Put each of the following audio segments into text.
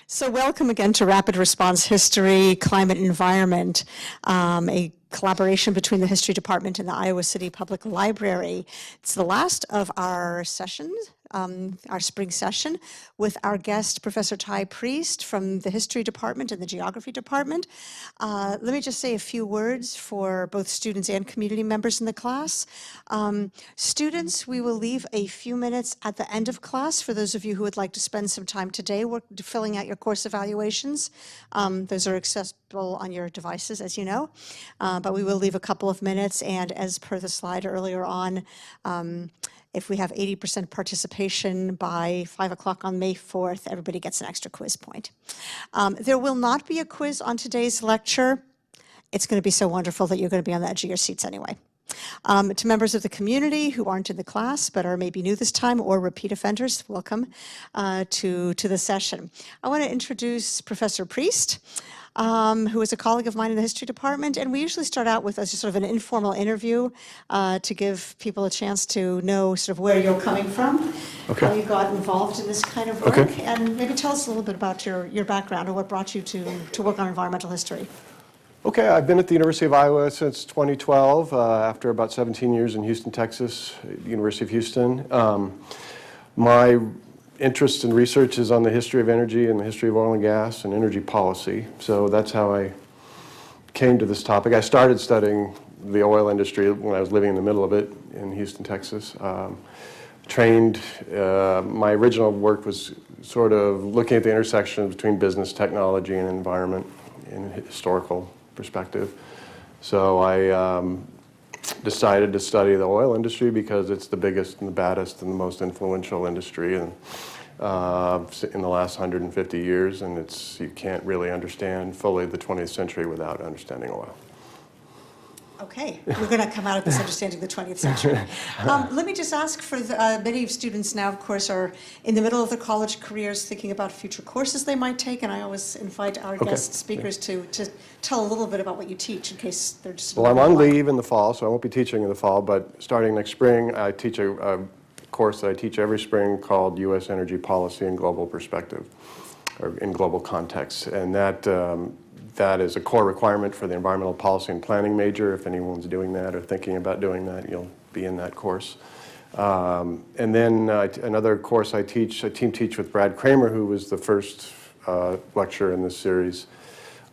So welcome again to Rapid Response History, Climate and Environment, a collaboration between the History Department and the Iowa City Public Library. It's the last of our sessions, our spring session, with our guest, Professor Ty Priest from the History Department and the Geography Department. Let me just say a few words for both students and community members in the class. Students, we will leave a few minutes at the end of class for those of you who would like to spend some time today filling out your course evaluations. Those are accessible on your devices, as you know, but we will leave a couple of minutes, and as per the slide earlier on, if we have 80% participation by 5 o'clock on May 4th, everybody gets an extra quiz point. There will not be a quiz on today's lecture. It's going to be so wonderful that you're going to be on the edge of your seats anyway. To members of the community who aren't in the class but are maybe new this time or repeat offenders, welcome to the session. I want to introduce Professor Priest, who is a colleague of mine in the History Department, and we usually start out with sort of an informal interview to give people a chance to know sort of where you're coming from, how you got involved in this kind of work, and maybe tell us a little bit about your background or what brought you to work on environmental history. Okay, I've been at the University of Iowa since 2012, after about 17 years in Houston, Texas, University of Houston. My interest in research is on the history of energy and the history of oil and gas and energy policy. So that's how I came to this topic. I started studying the oil industry when I was living in the middle of it in Houston, Texas. My original work was sort of looking at the intersection between business, technology, and environment in a historical perspective. So I decided to study the oil industry because it's the biggest and the baddest and the most influential industry in the last 150 years, and you can't really understand fully the 20th century without understanding oil. Okay, we're going to come out of this understanding the 20th century. Let me just ask for many of students now, of course, are in the middle of their college careers thinking about future courses they might take, and I always invite our guest speakers to tell a little bit about what you teach in case they're just... Well, I'm on leave in the fall, so I won't be teaching in the fall, but starting next spring, I teach a course that I teach every spring called U.S. Energy Policy in Global Perspective, or in global context, and that is a core requirement for the environmental policy and planning major. If anyone's doing that or thinking about doing that, you'll be in that course. And then another course I team teach with Brad Kramer, who was the first lecturer in this series,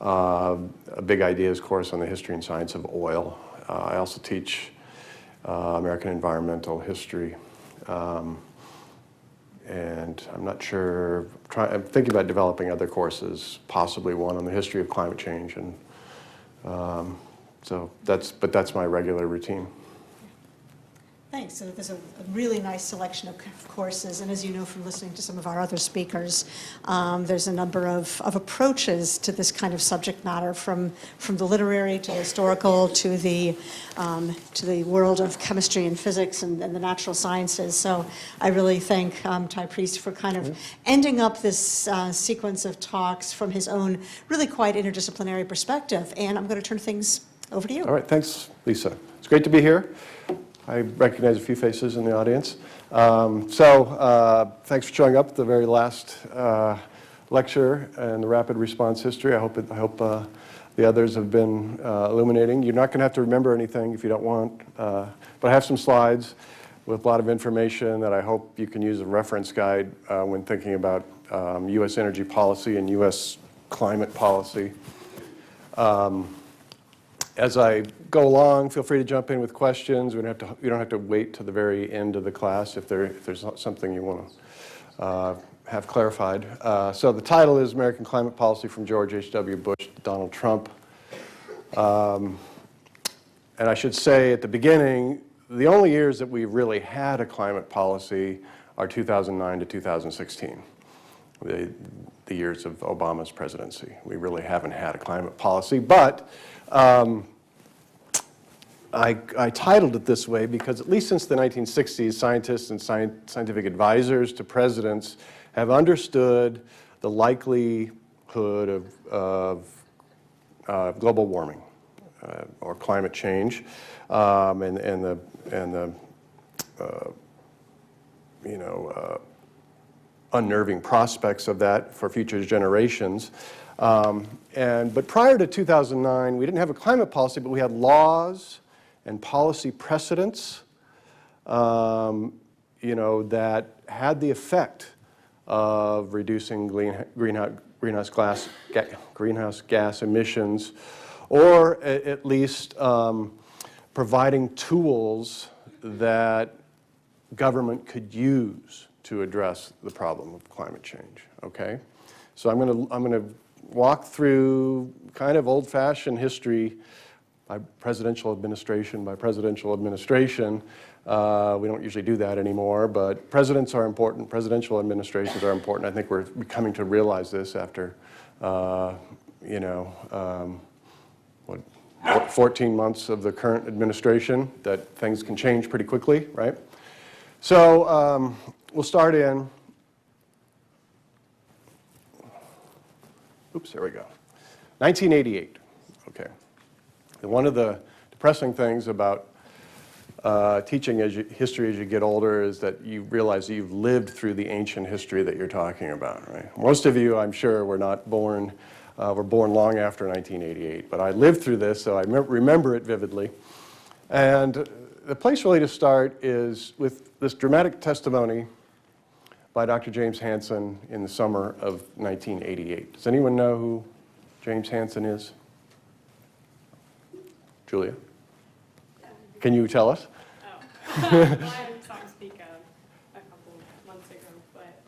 a Big Ideas course on the history and science of oil. I also teach American environmental history. And I'm not sure, I'm thinking about developing other courses, possibly one on the history of climate change, and but that's my regular routine. Thanks. So there's a really nice selection of courses, and as you know from listening to some of our other speakers, there's a number of approaches to this kind of subject matter, from the literary to the historical to the world of chemistry and physics and the natural sciences. So I really thank Ty Priest for kind of ending up this sequence of talks from his own really quite interdisciplinary perspective. And I'm going to turn things over to you. All right, thanks, Lisa. It's great to be here. I recognize a few faces in the audience. Thanks for showing up at the very last lecture in the rapid response history. I hope the others have been illuminating. You're not going to have to remember anything if you don't want, but I have some slides with a lot of information that I hope you can use as a reference guide when thinking about U.S. energy policy and U.S. climate policy. As I go along, feel free to jump in with questions. You don't have to wait till the very end of the class if there's something you want to have clarified. So the title is American Climate Policy from George H.W. Bush to Donald Trump. And I should say at the beginning, the only years that we've really had a climate policy are 2009 to 2016, the years of Obama's presidency. We really haven't had a climate policy, but I titled it this way because at least since the 1960s, scientists and scientific advisors to presidents have understood the likelihood of global warming or climate change, unnerving prospects of that for future generations. But prior to 2009, we didn't have a climate policy, but we had laws and policy precedents, that had the effect of reducing greenhouse gas emissions, or at least providing tools that government could use to address the problem of climate change. Okay, so I'm going to walk through kind of old-fashioned history by presidential administration by presidential administration. We don't usually do that anymore, but presidents are important. Presidential administrations are important. I think we're coming to realize this after, 14 months of the current administration, that things can change pretty quickly, right? So we'll start in, there we go, 1988, okay. And one of the depressing things about teaching history as you get older is that you realize that you've lived through the ancient history that you're talking about, right? Most of you, I'm sure, were not born, were born long after 1988, but I lived through this, so I remember it vividly. And the place really to start is with this dramatic testimony by Dr. James Hansen in the summer of 1988. Does anyone know who James Hansen is? Julia? Can you tell us? I saw him speak a couple months ago, but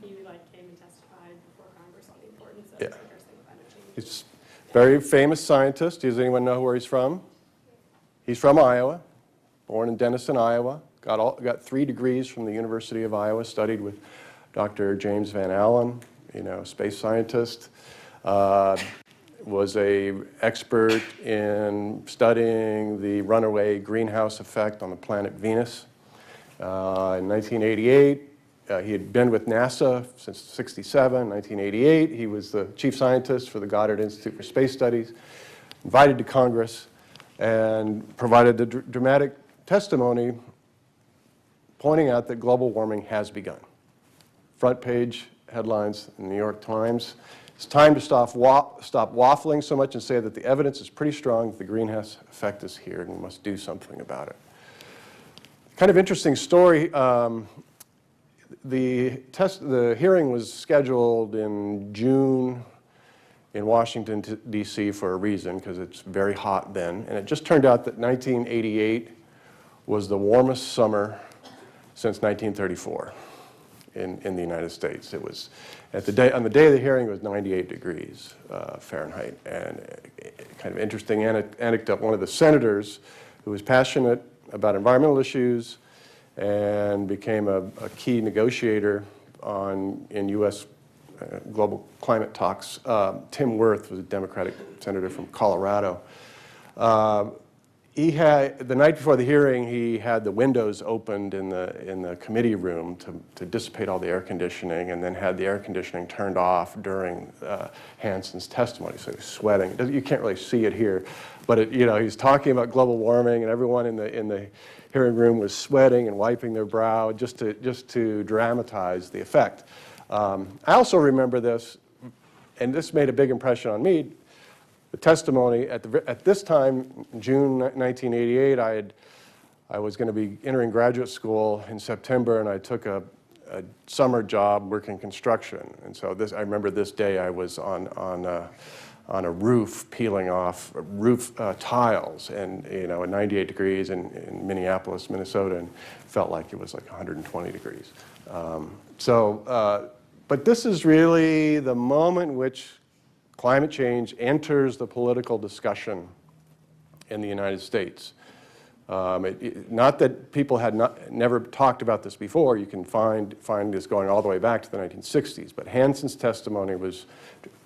he came and testified before Congress on the importance of addressing climate change. He's a very famous scientist. Does anyone know where he's from? He's from Iowa, born in Denison, Iowa. Got 3 degrees from the University of Iowa, studied with Dr. James Van Allen, space scientist. Was an expert in studying the runaway greenhouse effect on the planet Venus. In 1988, he had been with NASA since '67. 1988, he was the chief scientist for the Goddard Institute for Space Studies, invited to Congress, and provided the dramatic testimony pointing out that global warming has begun. Front page headlines in the New York Times. It's time to stop waffling so much and say that the evidence is pretty strong that the greenhouse effect is here and we must do something about it. Kind of interesting story. The hearing was scheduled in June in Washington, D.C. for a reason, because it's very hot then. And it just turned out that 1988 was the warmest summer since 1934 in the United States. It was, on the day of the hearing, it was 98 degrees Fahrenheit. And kind of interesting anecdote, one of the senators who was passionate about environmental issues and became a key negotiator in U.S. Global climate talks, Tim Wirth was a Democratic senator from Colorado. He had, the night before the hearing, he had the windows opened in the committee room to dissipate all the air conditioning, and then had the air conditioning turned off during Hansen's testimony. So he was sweating. You can't really see it here, but he's talking about global warming, and everyone in the hearing room was sweating and wiping their brow just to dramatize the effect. I also remember this, and this made a big impression on me. The testimony at this time, June 1988, I was going to be entering graduate school in September, and I took a summer job working construction. And so I remember this day I was on a roof peeling off roof tiles, and at 98 degrees in Minneapolis, Minnesota, and felt like it was like 120 degrees. But this is really the moment in which climate change enters the political discussion in the United States. Not that people had never talked about this before. You can find this going all the way back to the 1960s. But Hansen's testimony was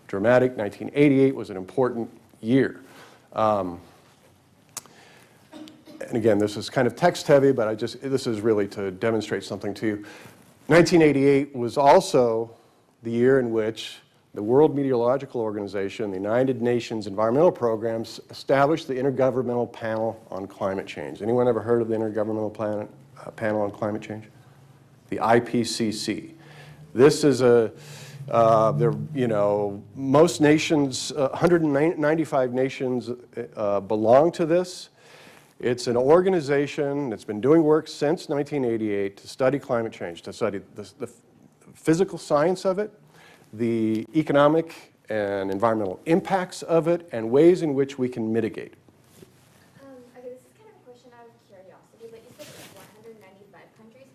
dramatic. 1988 was an important year. And again, this is kind of text heavy, but this is really to demonstrate something to you. 1988 was also the year in which the World Meteorological Organization, the United Nations Environmental Programs, established the Intergovernmental Panel on Climate Change. Anyone ever heard of the Intergovernmental Panel on Climate Change? The IPCC. This is most nations, 195 nations belong to this. It's an organization that's been doing work since 1988 to study climate change, to study the physical science of it, the economic and environmental impacts of it, and ways in which we can mitigate. Okay, this is kind of a question out of curiosity, but you said there's 195 countries,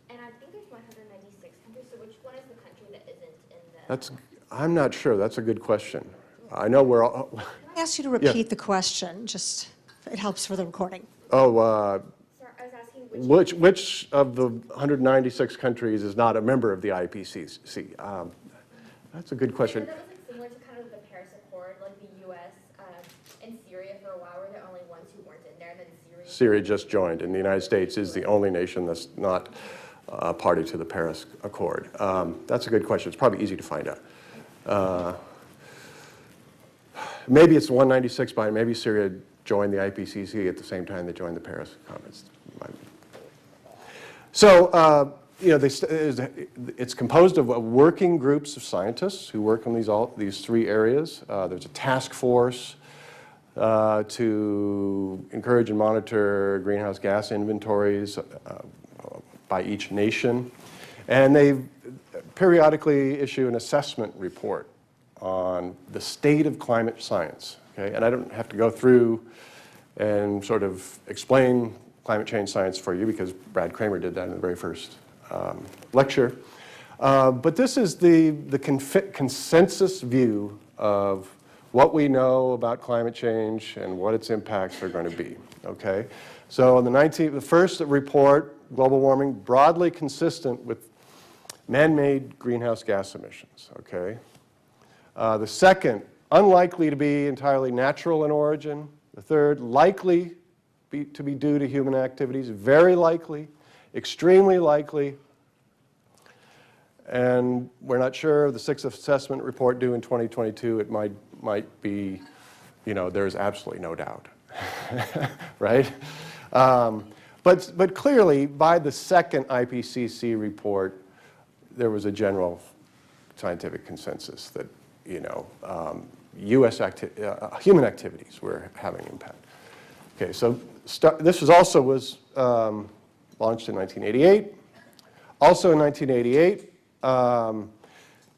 and I think there's 196 countries, so which one is the country that isn't in the... I'm not sure. That's a good question. I know we're all... Can I ask you to repeat the question? Just, it helps for the recording. Oh, Sorry, I was asking which of the 196 countries is not a member of the IPCC? That's a good question. That was like similar to kind of the Paris Accord, like the U.S. And Syria for a while were the only ones who weren't in there, and then Syria just joined, and the United States is the only nation that's not party to the Paris Accord. That's a good question. It's probably easy to find out. Maybe it's 196 by maybe Syria joined the IPCC at the same time they joined the Paris Conference. So, it's composed of working groups of scientists who work on these three areas. There's a task force to encourage and monitor greenhouse gas inventories by each nation. And they periodically issue an assessment report on the state of climate science. Okay? And I don't have to go through and sort of explain climate change science for you because Brad Kramer did that in the very first lecture. But this is the consensus view of what we know about climate change and what its impacts are going to be. Okay? So the first report, global warming, broadly consistent with man-made greenhouse gas emissions. Okay? The second, unlikely to be entirely natural in origin. The third, likely to be due to human activities, very likely, extremely likely. And we're not sure. The sixth assessment report due in 2022, it might be, there's absolutely no doubt, right? But clearly, by the second IPCC report, there was a general scientific consensus that, human activities were having impact. Okay, so this was launched in 1988. Also in 1988,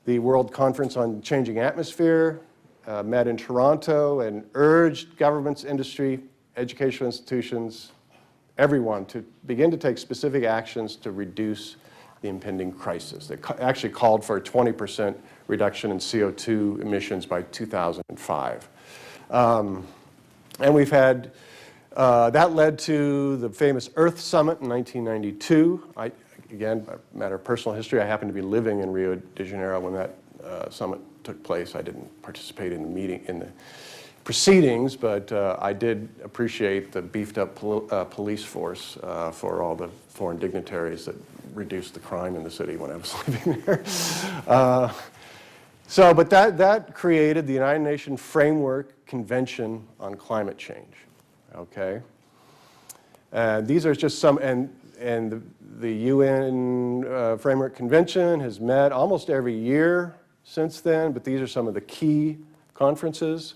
the World Conference on Changing Atmosphere met in Toronto and urged governments, industry, educational institutions, everyone to begin to take specific actions to reduce the impending crisis. They actually called for a 20% reduction in CO2 emissions by 2005. And we've had, that led to the famous Earth Summit in 1992. Again, a matter of personal history, I happened to be living in Rio de Janeiro when that summit took place. I didn't participate in the meeting, in the proceedings, but I did appreciate the beefed up police force for all the foreign dignitaries that reduced the crime in the city when I was living there. But that created the United Nations Framework Convention on Climate Change, okay? And these are just some, and the UN Framework Convention has met almost every year since then, but these are some of the key conferences.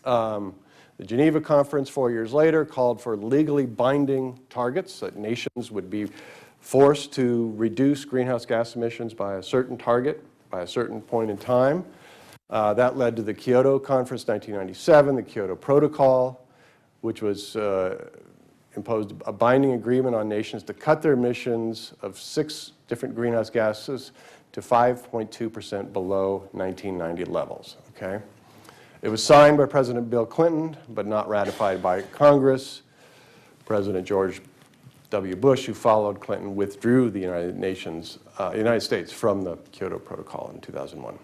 The Geneva Conference 4 years later called for legally binding targets that nations would be forced to reduce greenhouse gas emissions by a certain target, by a certain point in time. That led to the Kyoto Conference 1997, the Kyoto Protocol, which was imposed a binding agreement on nations to cut their emissions of 6 different greenhouse gases to 5.2% below 1990 levels, okay? It was signed by President Bill Clinton, but not ratified by Congress. President George W. Bush, who followed Clinton, withdrew the United States from the Kyoto Protocol in 2001.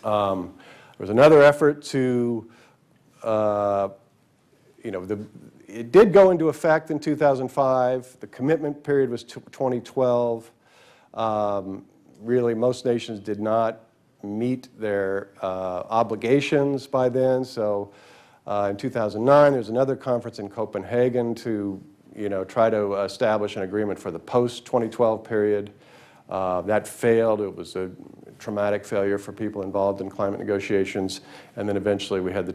There was another effort to, it did go into effect in 2005. The commitment period was 2012. Really, most nations did not meet their obligations by then. So in 2009, there was another conference in Copenhagen to try to establish an agreement for the post-2012 period. That failed. It was a traumatic failure for people involved in climate negotiations. And then eventually we had the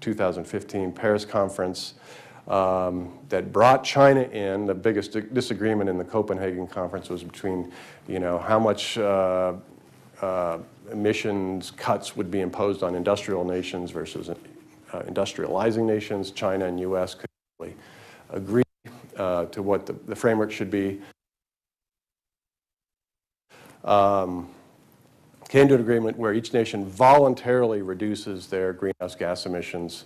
2015 Paris conference that brought China in. The biggest disagreement in the Copenhagen conference was between, how much emissions cuts would be imposed on industrial nations versus industrializing nations. China and U.S. could really agree to what the framework should be. Came to an agreement where each nation voluntarily reduces their greenhouse gas emissions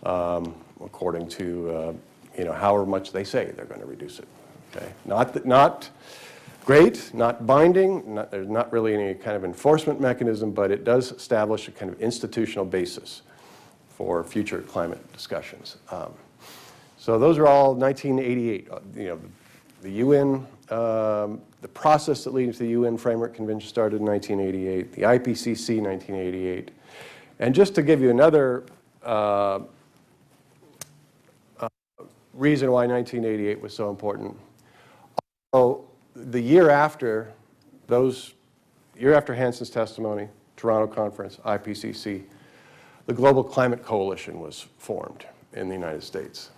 according to however much they say they're going to reduce it. Okay, not great, not binding. There's not really any kind of enforcement mechanism, but it does establish a kind of institutional basis for future climate discussions. So those are all 1988. The UN. The process that leads to the UN Framework Convention started in 1988, the IPCC 1988. And just to give you another reason why 1988 was so important, the year after Hansen's testimony, Toronto Conference, IPCC, the Global Climate Coalition was formed in the United States.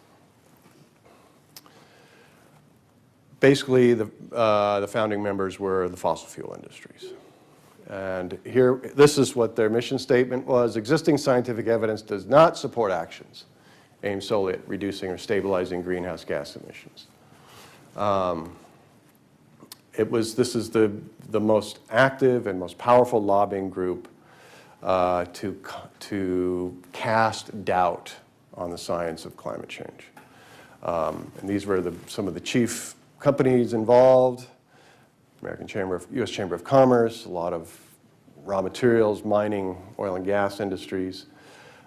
Basically, the founding members were the fossil fuel industries. And here, this is what their mission statement was. Existing scientific evidence does not support actions aimed solely at reducing or stabilizing greenhouse gas emissions. This is the most active and most powerful lobbying group to cast doubt on the science of climate change. And these were some of the chief companies involved, U.S. Chamber of Commerce, a lot of raw materials, mining, oil and gas industries.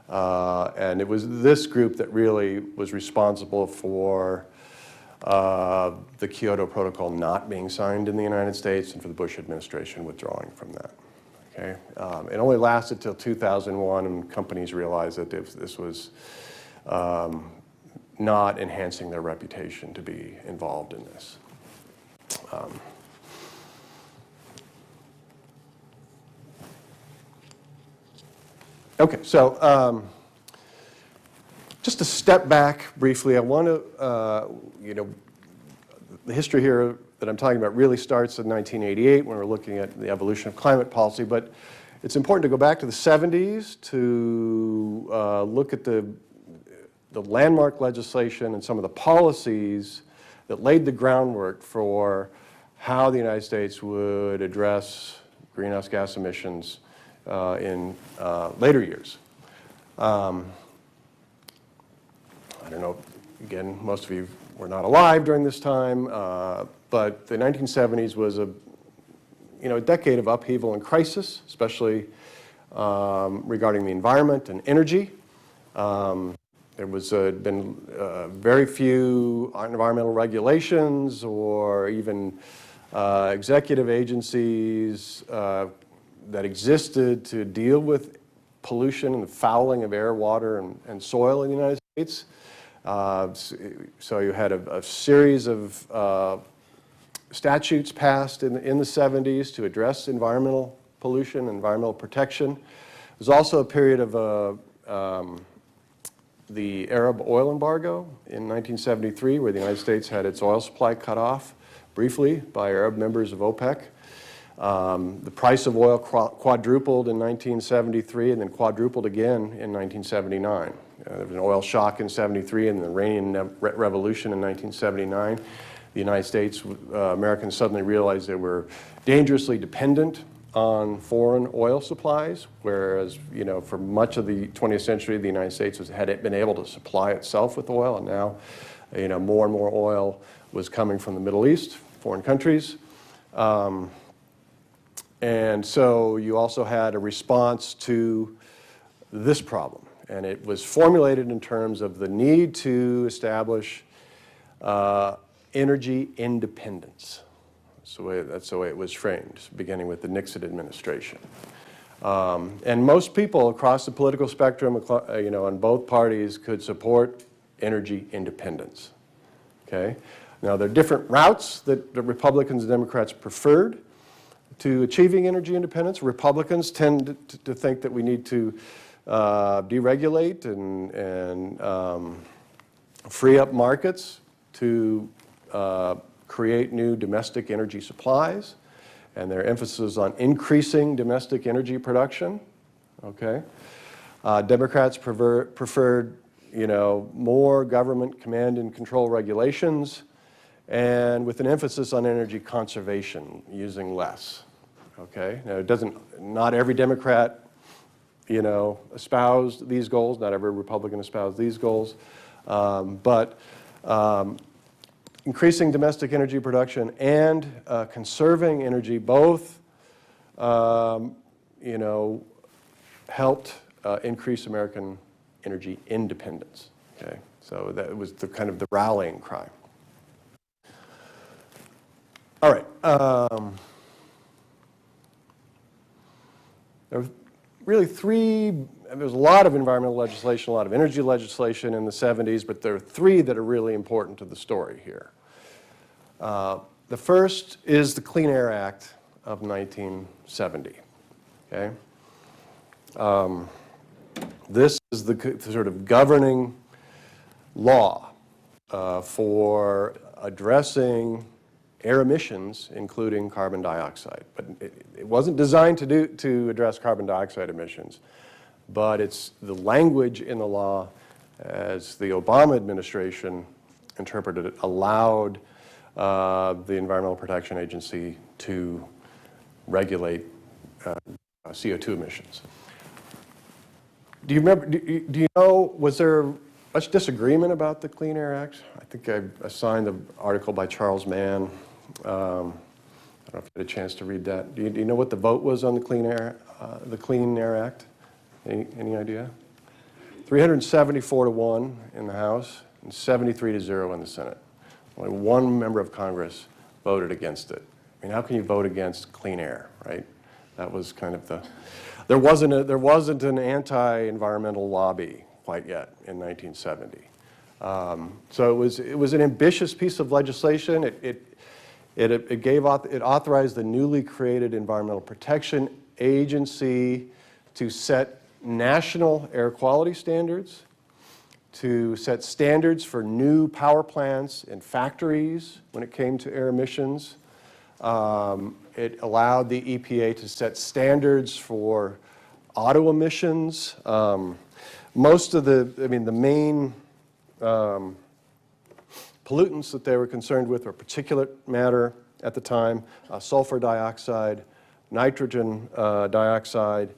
And it was this group that really was responsible for the Kyoto Protocol not being signed in the United States and for the Bush administration withdrawing from that. Okay? It only lasted till 2001, and companies realized that this was not enhancing their reputation to be involved in this. Okay, so just to step back briefly, I want to, the history here that I'm talking about really starts in 1988 when we're looking at the evolution of climate policy, but it's important to go back to the 70s to look at the landmark legislation and some of the policies that laid the groundwork for how the United States would address greenhouse gas emissions in later years. I don't know, again, most of you were not alive during this time, but the 1970s was a decade of upheaval and crisis, especially regarding the environment and energy. There was been very few environmental regulations or even executive agencies that existed to deal with pollution and the fouling of air, water, and soil in the United States. So you had a series of statutes passed in the 70s to address environmental pollution, environmental protection. There's also a period of the Arab oil embargo in 1973, where the United States had its oil supply cut off briefly by Arab members of OPEC. The price of oil quadrupled in 1973 and then quadrupled again in 1979. There was an oil shock in 73 and the Iranian Revolution in 1979. The United States, Americans suddenly realized they were dangerously dependent on foreign oil supplies, whereas, for much of the 20th century, the United States had been able to supply itself with oil, and now, more and more oil was coming from the Middle East, foreign countries. And so you also had a response to this problem, and it was formulated in terms of the need to establish energy independence. That's the way it was framed, beginning with the Nixon administration. And most people across the political spectrum, on both parties, could support energy independence. Okay? Now, there are different routes that the Republicans and Democrats preferred. to achieving energy independence. Republicans tend to think that we need to deregulate and free up markets to create new domestic energy supplies, and their emphasis on increasing domestic energy production. Okay, Democrats preferred, more government command and control regulations, and with an emphasis on energy conservation, using less. Okay, now not every Democrat, espoused these goals. Not every Republican espoused these goals, but increasing domestic energy production and conserving energy both, helped increase American energy independence. Okay, so that was the kind of the rallying cry. All right. There were really there's a lot of environmental legislation, a lot of energy legislation in the 70s, but there are three that are really important to the story here. The first is the Clean Air Act of 1970. Okay? This is the sort of governing law for addressing air emissions, including carbon dioxide. But it wasn't designed to address carbon dioxide emissions, but it's the language in the law, as the Obama administration interpreted it, allowed the Environmental Protection Agency to regulate CO2 emissions. Do you remember, do you know, was there much disagreement about the Clean Air Act? I think I assigned an article by Charles Mann. I don't know if you had a chance to read that. Do you know what the vote was on the Clean Air Act? Any idea? 374 to 1 in the House and 73 to 0 in the Senate. Only one member of Congress voted against it. I mean, how can you vote against clean air, right? That was kind of the, there wasn't an anti-environmental lobby quite yet in 1970. So it was an ambitious piece of legislation. It authorized the newly created Environmental Protection Agency to set national air quality standards, to set standards for new power plants and factories when it came to air emissions. It allowed the EPA to set standards for auto emissions. Most of the main pollutants that they were concerned with were particulate matter at the time, sulfur dioxide, nitrogen dioxide,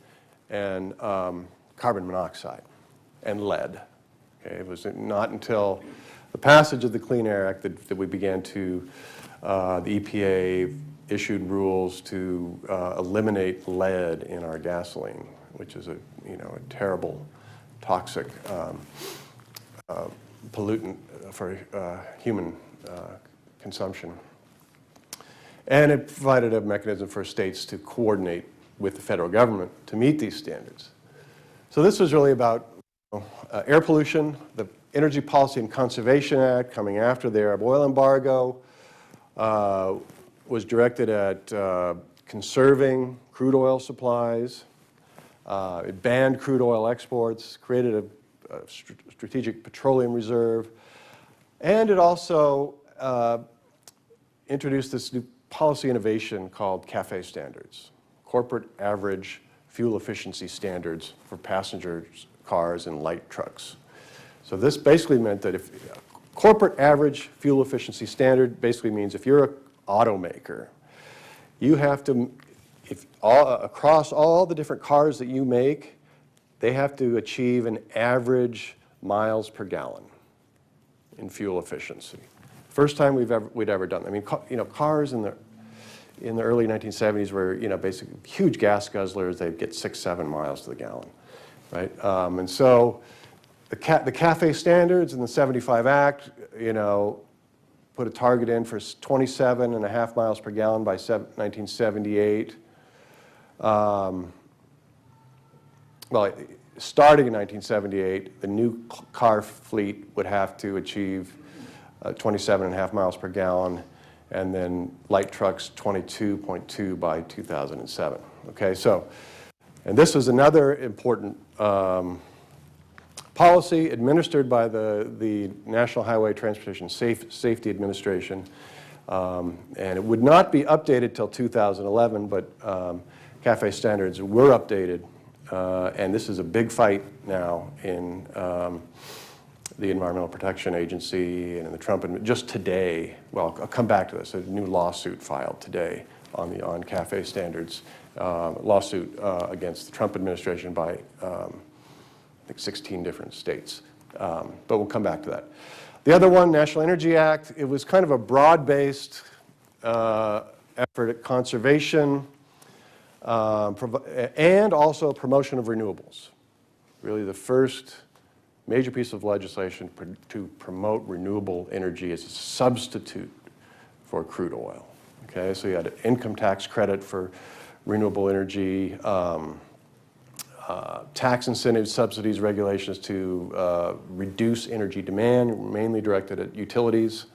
and carbon monoxide, and lead. Okay, it was not until the passage of the Clean Air Act that we began to, the EPA issued rules to eliminate lead in our gasoline, which is a terrible, toxic pollutant for human consumption. And it provided a mechanism for states to coordinate with the federal government to meet these standards. So this was really about air pollution. The Energy Policy and Conservation Act, coming after the Arab oil embargo, was directed at conserving crude oil supplies. It banned crude oil exports, created a strategic petroleum reserve, and it also introduced this new policy innovation called CAFE standards, corporate average fuel efficiency standards for passenger cars and light trucks. So this basically meant that if corporate average fuel efficiency standard basically means if you're an automaker, you have to, across all the different cars that you make, they have to achieve an average miles per gallon in fuel efficiency. First time we'd ever done that. I mean, cars in the early 1970s were, basically huge gas guzzlers. They'd get 6-7 miles to the gallon, right? And so the CAFE standards and the 75 Act, put a target in for 27.5 miles per gallon by 1978. Well, starting in 1978, the new car fleet would have to achieve 27.5 miles per gallon, and then light trucks 22.2 by 2007. Okay, so, and this was another important policy administered by the National Highway Transportation Safety Administration, and it would not be updated till 2011, but CAFE standards were updated, and this is a big fight now in the Environmental Protection Agency and in the Trump, just today, well, I'll come back to this, a new lawsuit filed today on CAFE standards, lawsuit against the Trump administration by, I think, 16 different states, but we'll come back to that. The other one, National Energy Act, it was kind of a broad-based effort at conservation and also promotion of renewables. Really the first major piece of legislation to promote renewable energy as a substitute for crude oil. Okay, so you had an income tax credit for renewable energy, tax incentives, subsidies, regulations to reduce energy demand, mainly directed at utilities.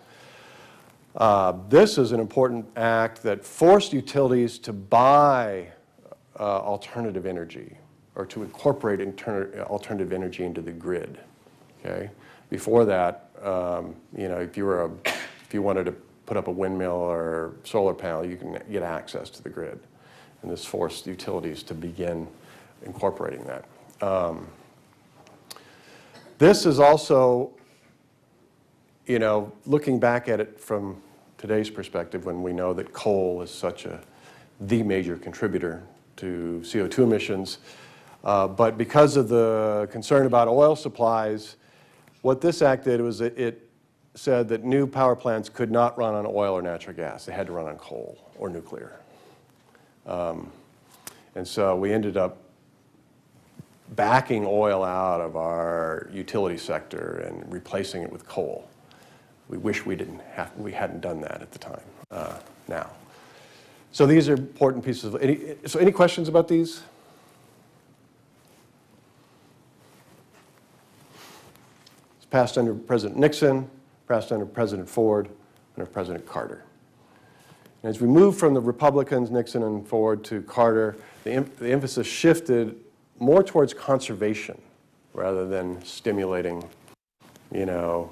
This is an important act that forced utilities to buy alternative energy, or to incorporate alternative energy into the grid. Okay, before that, you know, if you wanted to put up a windmill or solar panel, you can get access to the grid, and this forced utilities to begin incorporating that. This is also, you know, looking back at it from today's perspective, when we know that coal is such the major contributor to CO2 emissions. But because of the concern about oil supplies, what this act did was it said that new power plants could not run on oil or natural gas. They had to run on coal or nuclear. And so we ended up backing oil out of our utility sector and replacing it with coal. We wish we hadn't done that at the time, now. So these are important pieces. Any questions about these? It's passed under President Nixon, passed under President Ford, under President Carter. And as we move from the Republicans, Nixon and Ford, to Carter, the emphasis shifted more towards conservation rather than stimulating, you know,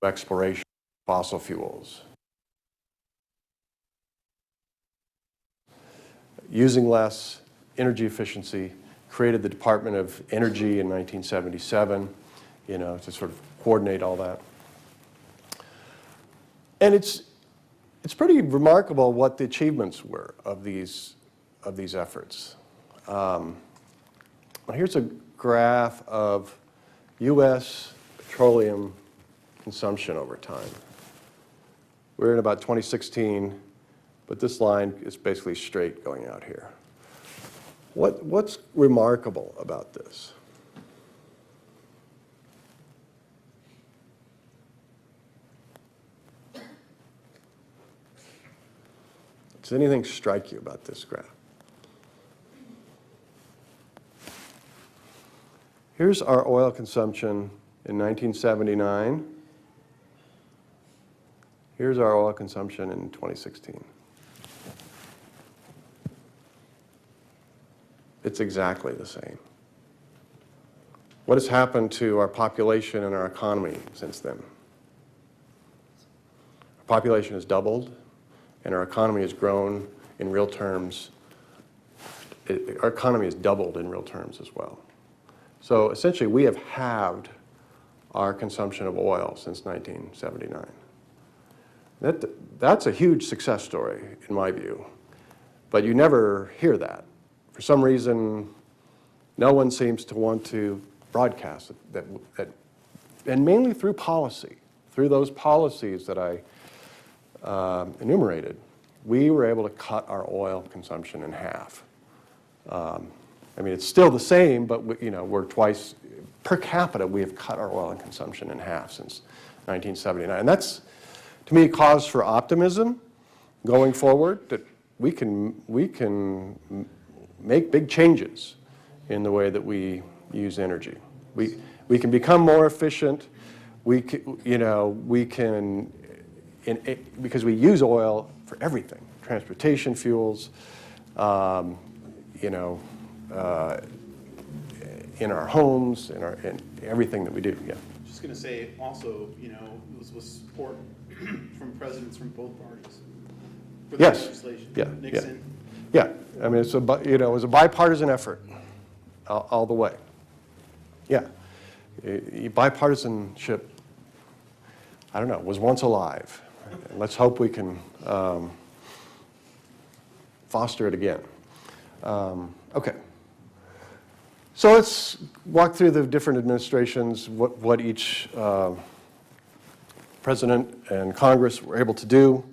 exploration of fossil fuels. Using less, energy efficiency, created the Department of Energy in 1977, you know, to sort of coordinate all that. And it's pretty remarkable what the achievements were of these efforts. Well, here's a graph of U.S. petroleum consumption over time. We're in about 2016, but this line is basically straight going out here. What's remarkable about this? Does anything strike you about this graph? Here's our oil consumption in 1979. Here's our oil consumption in 2016. It's exactly the same. What has happened to our population and our economy since then? Our population has doubled, and our economy has grown in real terms. Our economy has doubled in real terms as well. So essentially, we have halved our consumption of oil since 1979. That's a huge success story, in my view. But you never hear that. For some reason, no one seems to want to broadcast that, and mainly through policy, through those policies that I enumerated, we were able to cut our oil consumption in half. I mean, it's still the same, but we're twice, per capita, we have cut our oil consumption in half since 1979. And that's, to me, cause for optimism going forward, that we can make big changes in the way that we use energy. We can become more efficient. We can because we use oil for everything, transportation fuels, you know, in our homes, in everything that we do. Yeah. Just going to say also, you know, it was with support from presidents from both parties for the Yes. legislation. Yeah. Nixon. Yeah. I mean, you know, it was a bipartisan effort all the way. Yeah. Bipartisanship, I don't know, was once alive. Let's hope we can foster it again. Okay. So let's walk through the different administrations, what each president and Congress were able to do.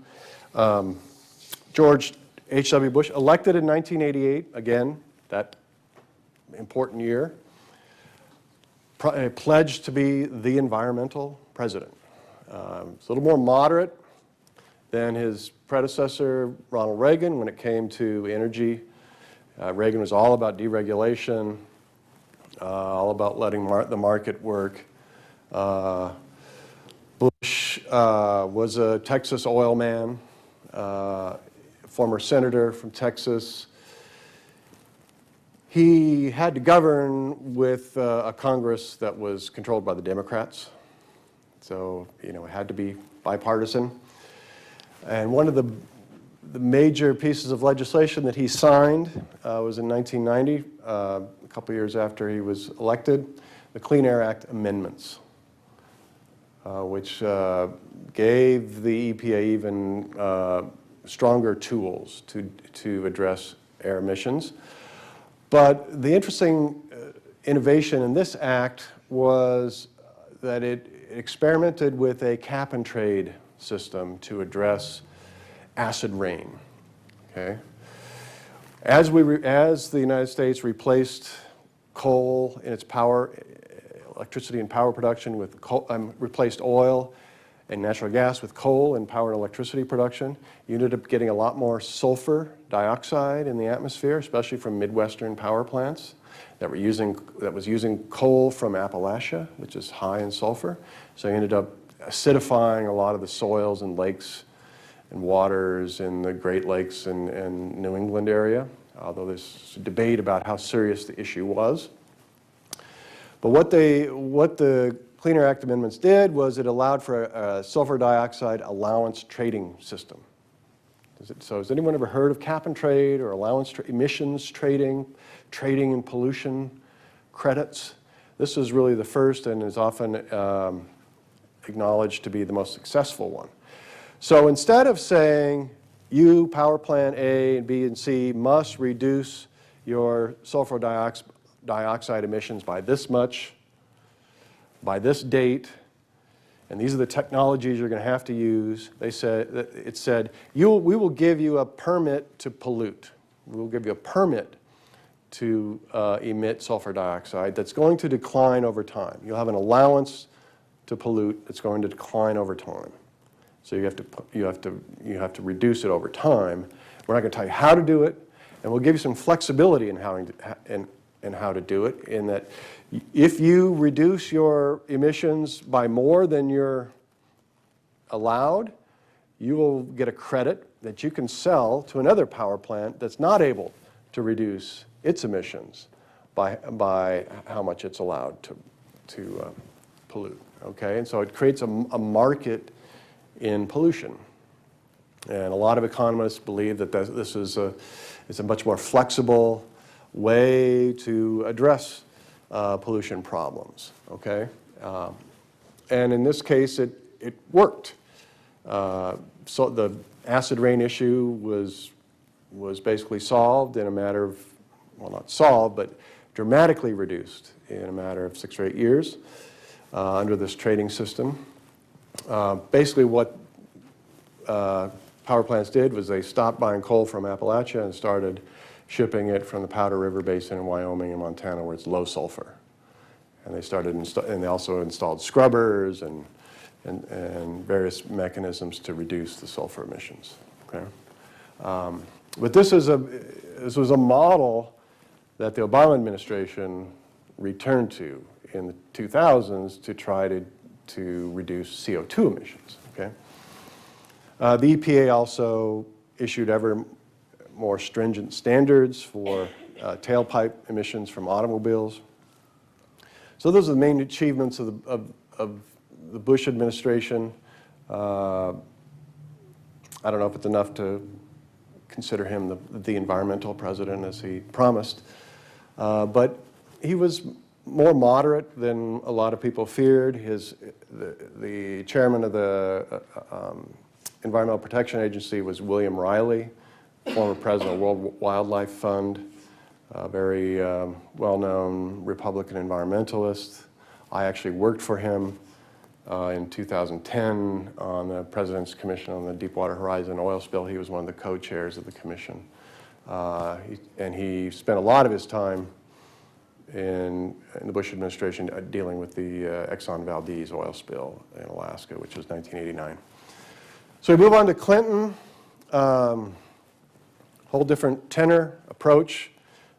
George H.W. Bush, elected in 1988, again, that important year, pledged to be the environmental president. It's a little more moderate than his predecessor, Ronald Reagan, when it came to energy. Reagan was all about deregulation, all about letting the market work. Bush was a Texas oil man, former senator from Texas. He had to govern with a Congress that was controlled by the Democrats. So, you know, it had to be bipartisan. And one of the major pieces of legislation that he signed was in 1990, a couple years after he was elected, the Clean Air Act amendments, which gave the EPA even stronger tools to address air emissions. But the interesting innovation in this act was that it experimented with a cap and trade system to address acid rain. Okay? As the United States replaced coal in its electricity and power production with replaced oil and natural gas with coal in power and electricity production, you ended up getting a lot more sulfur dioxide in the atmosphere, especially from Midwestern power plants that was using coal from Appalachia, which is high in sulfur. So you ended up acidifying a lot of the soils and lakes and waters in the Great Lakes and New England area, although there's debate about how serious the issue was. But what the Clean Air Act amendments did was it allowed for a sulfur dioxide allowance trading system. So has anyone ever heard of cap and trade or emissions trading in pollution credits? This is really the first and is often acknowledged to be the most successful one. So instead of saying you, power plant A and B and C, must reduce your sulfur dioxide emissions by this much, by this date, and these are the technologies you're going to have to use, it said, we will give you a permit to pollute. We will give you a permit to emit sulfur dioxide that's going to decline over time. You'll have an allowance to pollute that's going to decline over time. So you have to reduce it over time. We're not going to tell you how to do it, and we'll give you some flexibility in how to do it, in that if you reduce your emissions by more than you're allowed, you will get a credit that you can sell to another power plant that's not able to reduce its emissions by how much it's allowed to pollute. Okay, and so it creates a market in pollution, and a lot of economists believe that this is a much more flexible way to address pollution problems. Okay, and in this case, it worked. So the acid rain issue was basically solved in a matter of, well, not solved, but dramatically reduced in a matter of 6 or 8 years under this trading system. Basically what power plants did was they stopped buying coal from Appalachia and started shipping it from the Powder River Basin in Wyoming and Montana, where it's low sulfur. And they also installed scrubbers and various mechanisms to reduce the sulfur emissions. Okay, but this was a model that the Obama administration returned to in the 2000s to try to reduce CO2 emissions. Okay, The EPA also issued ever more stringent standards for tailpipe emissions from automobiles. So those are the main achievements of the Bush administration. I don't know if it's enough to consider him the environmental president as he promised, but he was more moderate than a lot of people feared. The chairman of the Environmental Protection Agency was William Riley, former president of the World Wildlife Fund, a very well-known Republican environmentalist. I actually worked for him in 2010 on the President's Commission on the Deepwater Horizon oil spill. He was one of the co-chairs of the commission. And he spent a lot of his time in the Bush administration dealing with the Exxon Valdez oil spill in Alaska, which was 1989. So we move on to Clinton. Whole different tenor, approach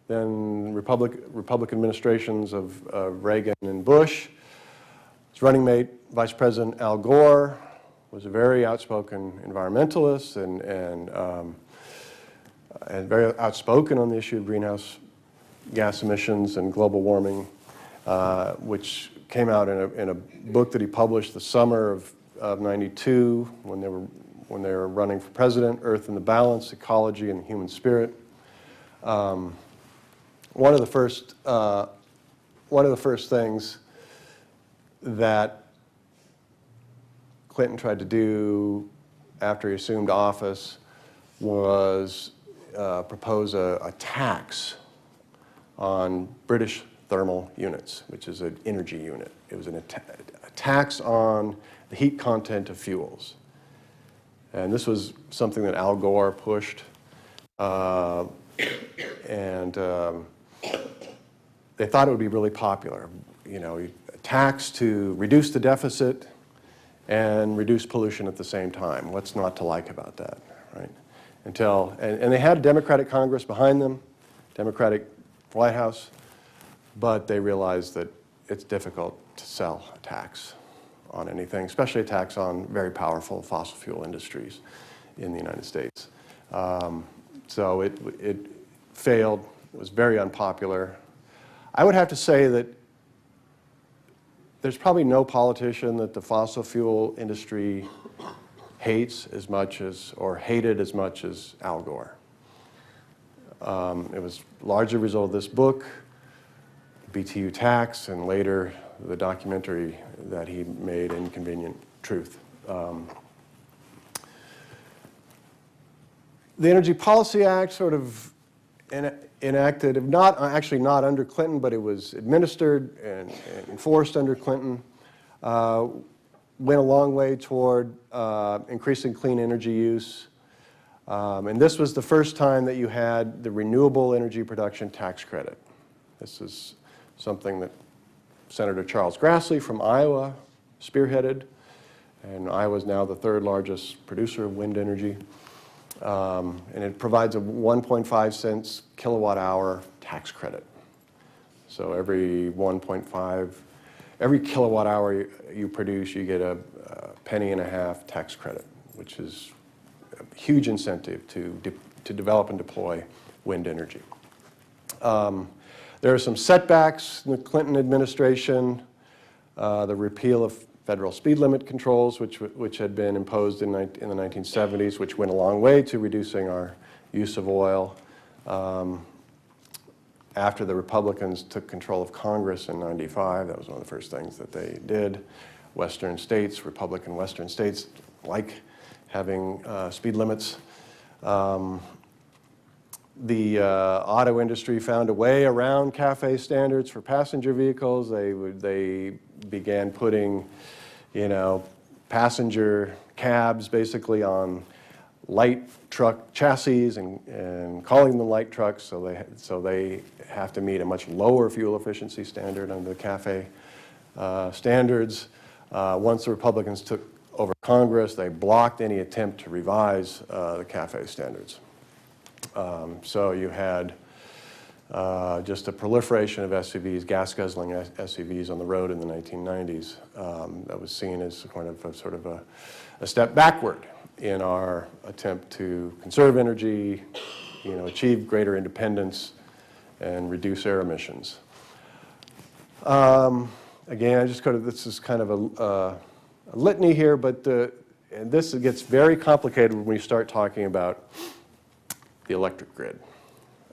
than Republican administrations of Reagan and Bush. His running mate, Vice President Al Gore, was a very outspoken environmentalist and very outspoken on the issue of greenhouse gas emissions and global warming, which came out in a book that he published the summer of '92 when they were running for president, Earth in the Balance, Ecology and the Human Spirit. One of the first things that Clinton tried to do after he assumed office was propose a tax on British thermal units, which is an energy unit. It was a tax on the heat content of fuels. And this was something that Al Gore pushed. They thought it would be really popular. You know, a tax to reduce the deficit and reduce pollution at the same time. What's not to like about that, right? And they had a Democratic Congress behind them, Democratic White House, but they realized that it's difficult to sell a tax on anything, especially a tax on very powerful fossil fuel industries in the United States. So it failed, it was very unpopular. I would have to say that there's probably no politician that the fossil fuel industry hates as much as, or hated as much as Al Gore. It was largely a result of this book, BTU tax, and later the documentary that he made, Inconvenient Truth. The Energy Policy Act sort of enacted, not under Clinton, but it was administered and enforced under Clinton, went a long way toward increasing clean energy use. And this was the first time that you had the renewable energy production tax credit. This is something that Senator Charles Grassley from Iowa spearheaded, and Iowa is now the third largest producer of wind energy. And it provides a 1.5 cents kilowatt hour tax credit. So every kilowatt hour you produce, you get a penny and a half tax credit, which is a huge incentive to develop and deploy wind energy. There are some setbacks in the Clinton administration, the repeal of federal speed limit controls, which had been imposed in the 1970s, which went a long way to reducing our use of oil. After the Republicans took control of Congress in '95, that was one of the first things that they did. Western states, Republican Western states, like having speed limits. The auto industry found a way around CAFE standards for passenger vehicles. They began putting, passenger cabs basically on light truck chassis and calling them light trucks. So they have to meet a much lower fuel efficiency standard under the CAFE standards. Once the Republicans took over Congress, they blocked any attempt to revise the CAFE standards. So you had just a proliferation of SUVs, gas-guzzling SUVs on the road in the 1990s. That was seen as kind of a step backward in our attempt to conserve energy, achieve greater independence, and reduce air emissions. Again, this is kind of a litany here, but and this gets very complicated when we start talking about the electric grid.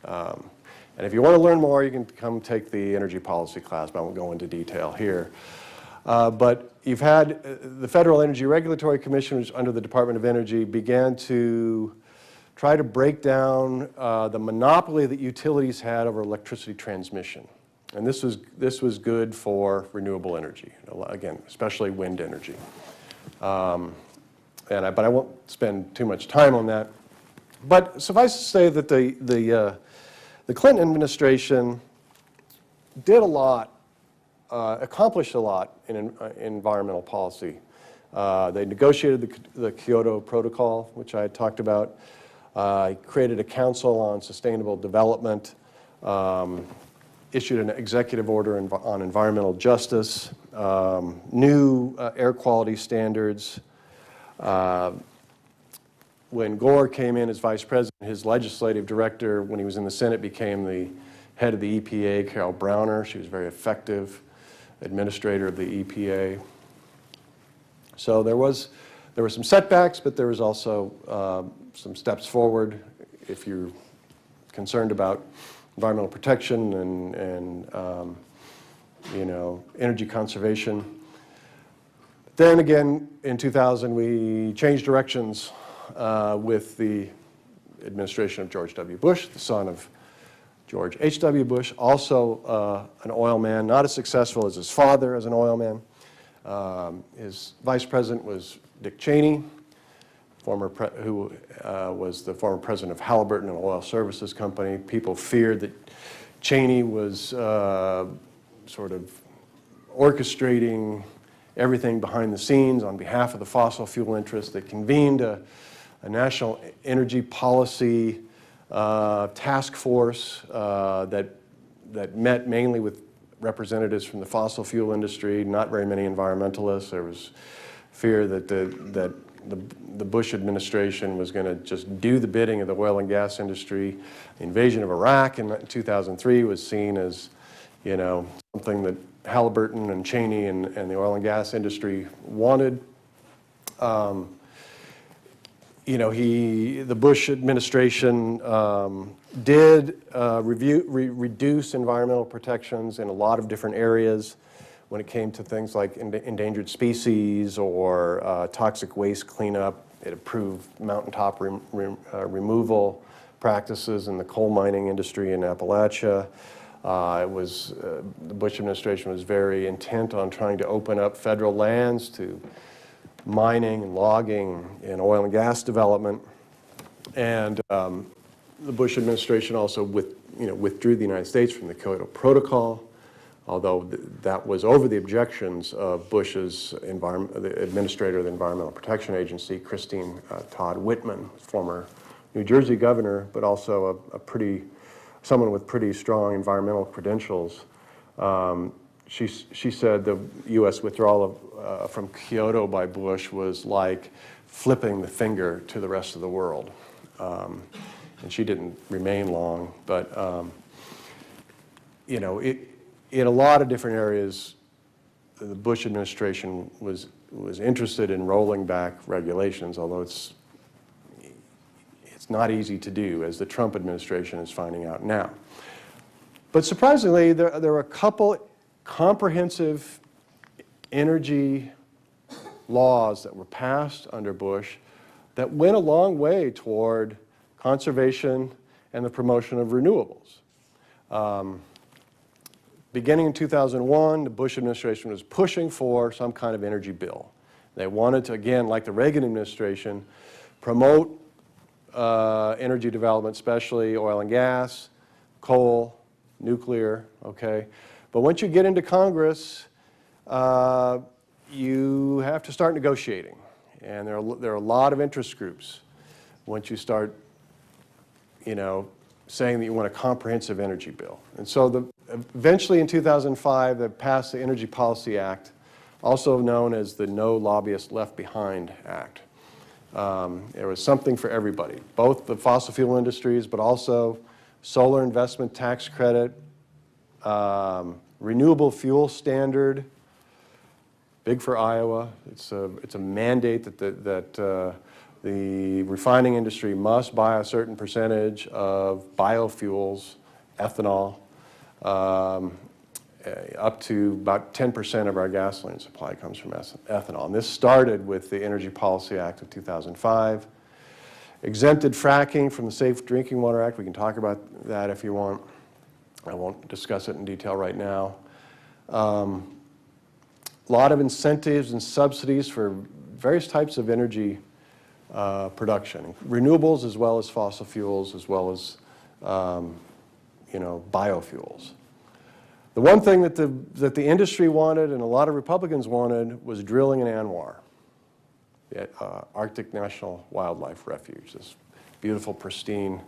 And if you want to learn more, you can come take the energy policy class, but I won't go into detail here. But you've had the Federal Energy Regulatory Commission, which under the Department of Energy, began to try to break down the monopoly that utilities had over electricity transmission. And this was good for renewable energy, again, especially wind energy. But I won't spend too much time on that. But suffice to say that the Clinton administration did a lot, accomplished a lot in environmental policy. They negotiated the Kyoto Protocol, which I had talked about, created a council on sustainable development, issued an executive order on environmental justice, new air quality standards. When Gore came in as vice president, his legislative director, when he was in the Senate, became the head of the EPA, Carol Browner. She was a very effective administrator of the EPA. So there were some setbacks, but there was also some steps forward if you're concerned about environmental protection and energy conservation. Then again, in 2000, we changed directions with the administration of George W. Bush, the son of George H.W. Bush, also an oil man, not as successful as his father as an oil man. His vice president was Dick Cheney, who was the former president of Halliburton, an oil services company. People feared that Cheney was sort of orchestrating everything behind the scenes on behalf of the fossil fuel interests. They convened a national energy policy task force that met mainly with representatives from the fossil fuel industry, not very many environmentalists. There was fear that the Bush administration was going to just do the bidding of the oil and gas industry. The invasion of Iraq in 2003 was seen as, something that Halliburton and Cheney and the oil and gas industry wanted. The Bush administration did reduce environmental protections in a lot of different areas when it came to things like endangered species or toxic waste cleanup. It approved mountaintop removal practices in the coal mining industry in Appalachia. The Bush administration was very intent on trying to open up federal lands to mining and logging and oil and gas development. And the Bush administration also withdrew the United States from the Kyoto Protocol, although that was over the objections of Bush's the administrator of the Environmental Protection Agency, Christine Todd Whitman, former New Jersey governor, but also someone with pretty strong environmental credentials. She said the U.S. withdrawal from Kyoto by Bush was like flipping the finger to the rest of the world. And she didn't remain long, but in a lot of different areas, the Bush administration was interested in rolling back regulations, although it's not easy to do, as the Trump administration is finding out now. But surprisingly, there were a couple comprehensive energy laws that were passed under Bush that went a long way toward conservation and the promotion of renewables. Beginning in 2001, the Bush administration was pushing for some kind of energy bill. They wanted to, again, like the Reagan administration, promote energy development, especially oil and gas, coal, nuclear, okay? But once you get into Congress, you have to start negotiating. And there are a lot of interest groups. Once you start, saying that you want a comprehensive energy bill. And so eventually in 2005, they passed the Energy Policy Act, also known as the No Lobbyist Left Behind Act. There was something for everybody, both the fossil fuel industries, but also solar investment tax credit, renewable fuel standard, big for Iowa. It's a mandate that the refining industry must buy a certain percentage of biofuels, ethanol, up to about 10% of our gasoline supply comes from ethanol. And this started with the Energy Policy Act of 2005. Exempted fracking from the Safe Drinking Water Act. We can talk about that if you want. I won't discuss it in detail right now. A lot of incentives and subsidies for various types of energy production, renewables as well as fossil fuels, as well as biofuels. The one thing that the industry wanted and a lot of Republicans wanted was drilling in ANWR, the Arctic National Wildlife Refuge, this beautiful, pristine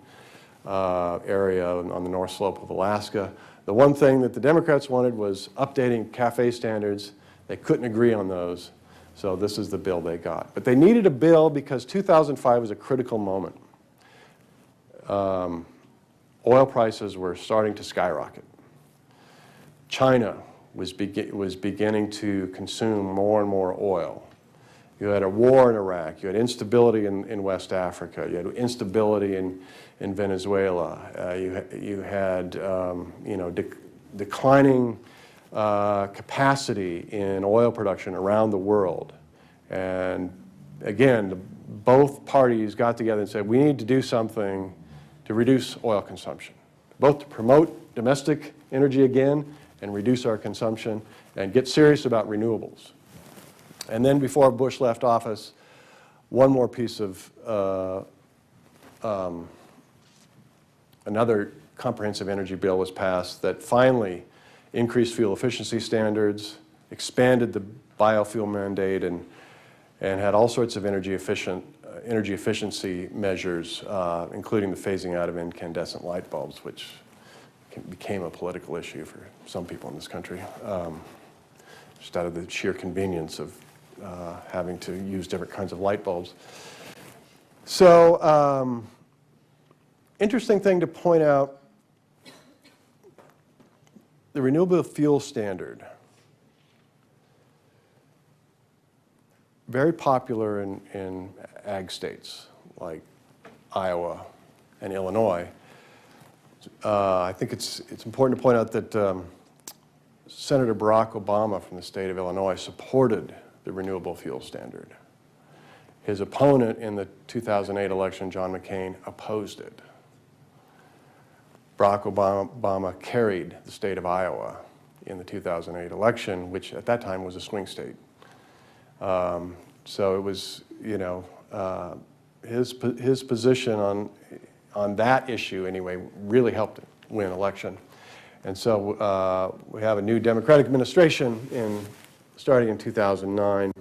area on the north slope of Alaska. The one thing that the Democrats wanted was updating CAFE standards. They couldn't agree on those, so this is the bill they got. But they needed a bill because 2005 was a critical moment. Oil prices were starting to skyrocket. China was beginning to consume more and more oil. You had a war in Iraq. You had instability in West Africa. You had instability in Venezuela. You had declining capacity in oil production around the world. And again, both parties got together and said, we need to do something to reduce oil consumption, both to promote domestic energy again and reduce our consumption and get serious about renewables. And then before Bush left office, one more piece of another comprehensive energy bill was passed that finally increased fuel efficiency standards, expanded the biofuel mandate, and had all sorts of energy efficiency measures, including the phasing out of incandescent light bulbs, which became a political issue for some people in this country, just out of the sheer convenience of having to use different kinds of light bulbs. So, interesting thing to point out, the renewable fuel standard, very popular in ag states like Iowa and Illinois. I think it's important to point out that Senator Barack Obama from the state of Illinois supported the renewable fuel standard. His opponent in the 2008 election, John McCain, opposed it. Barack Obama carried the state of Iowa in the 2008 election, which at that time was a swing state. So it was, his position on that issue anyway really helped him win an election. And so we have a new Democratic administration starting in 2009.